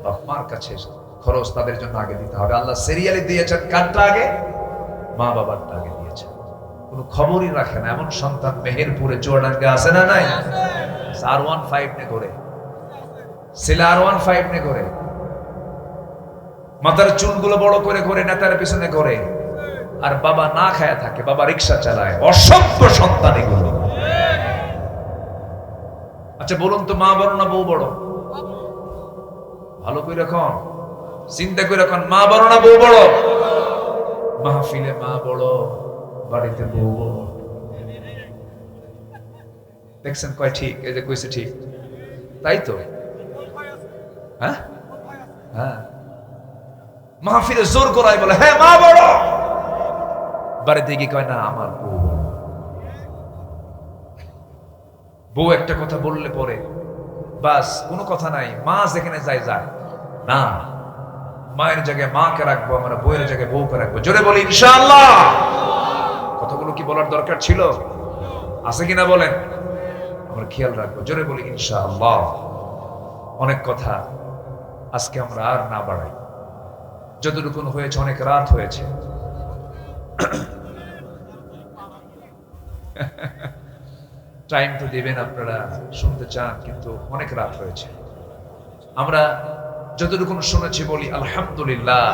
বাপ মার কাছে। খরচ তাদের জন্য আগে দিতে হবে। আল্লাহ সিরিয়ালি দিয়েছেন কারটা আগে? মা বাবারটা আগে দিয়েছেন। কোনো খবরই রাখে না এমন সন্তান মেহেরপুরে চুয়াডাঙ্গা আছে না নাই? R15 নে করে, ছেলে R15 নে করে, মাথার চুলগুলো বড় করে করে নেতার পিছনে করে, আর বাবা না খায়া থাকে, বাবা রিক্সা চালায়। অসভ্য সন্তান এগুলো। আচ্ছা বলুন তো, মা বড় না বউ বড়? ভালো করে রাখুন, চিন্তা করে রাখুন, মা বড় না বউ বড়? মাহফিলে মা বড়, বাড়িতে বউ বড়। দেখছেন কয় ঠিক? এই যে কইছে ঠিক, তাই তো? হ্যাঁ হ্যাঁ, মাহফিলে জোর করাই বলে হ্যাঁ মা বড়, বাড়িতে গিয়ে কয় না আমার বউ বড়। বউ একটা কথা বললে পরে বাস কোনো কথা নাই, মা যেখানে যায় যায় না, মায়ের জায়গায় মাকে রাখবো, আমরা বউয়ের জায়গায় বউকে রাখবো। জোরে বলি ইনশাআল্লাহ। কথাগুলো কি বলার দরকার ছিল? আছে কিনা বলেন? আমরা খেয়াল রাখবো। জোরে বলি ইনশাআল্লাহ। অনেক কথা আজকে আমরা আর না বাড়াই, যতটুকু হয়েছে, অনেক রাত হয়েছে। টাইম তো দিবেন, আপনারা শুনতে চান, কিন্তু অনেক রাত হয়েছে। আমরা যতটুকু শুনেছি বলি আলহামদুলিল্লাহ।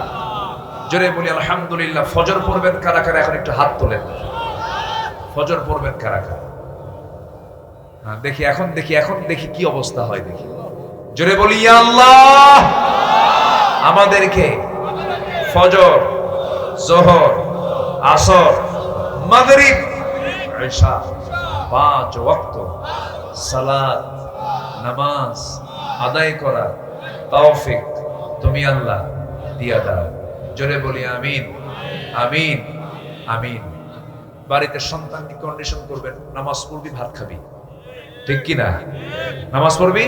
জোরে বলি আলহামদুলিল্লাহ। ফজর পড়বেন কারা কারা? এখন একটু হাত তোলেন। ফজর পড়বেন কারা কারা? হ্যাঁ দেখি, এখন দেখি, এখন দেখি কি অবস্থা হয় দেখি। জোরে বলি ইয়া আল্লাহ, আমাদেরকে ফজর, যোহর, আসর, মাগরিব, ইশা 5 ওয়াক্ত সালাত নামাজ আদায় করা তৌফিক তুমি আল্লাহ দিয়া দাও। জোরে বলি আমিন আমিন আমিন। বাড়িতে সন্তানকে কন্ডিশন করবেন, নামাজ পড়বি ভাত খাবি, ঠিক কি না? নামাজ পড়বি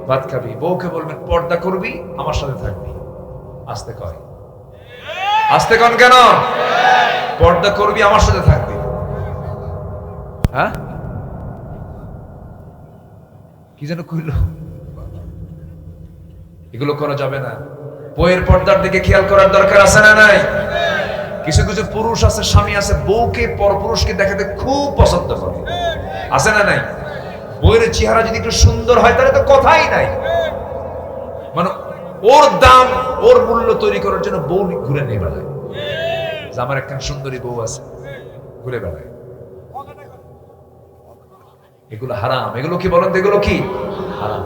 ভাত খাবি। বউকে বলবেন পর্দা করবি, আমার সাথে থাকবি। আস্তে কয়, আস্তে কন কেন? পর্দা করবি, আমার সাথে থাকবি। হ্যাঁ, কি যেন কইল, এগুলো করা যাবে না। বইয়ের পর্দার দিকে খেয়াল করার দরকার আছে না নাই? কিছু কিছু পুরুষ আছে, স্বামী আছে, বউকে পরপুরুষকে দেখাতে খুব পছন্দ করে, আছে না নাই? বইয়ের চেহারা যদি একটু সুন্দর হয় তাহলে তো কথাই নাই, মানে ওর দাম, ওর মূল্য তৈরি করার জন্য বউ ঘুরে নিয়ে বেড়ায় যে আমার একখান সুন্দরী বউ আছে, ঘুরে বেড়ায়। এগুলো হারাম। এগুলো কি বলেন তো, এগুলো কি হারাম।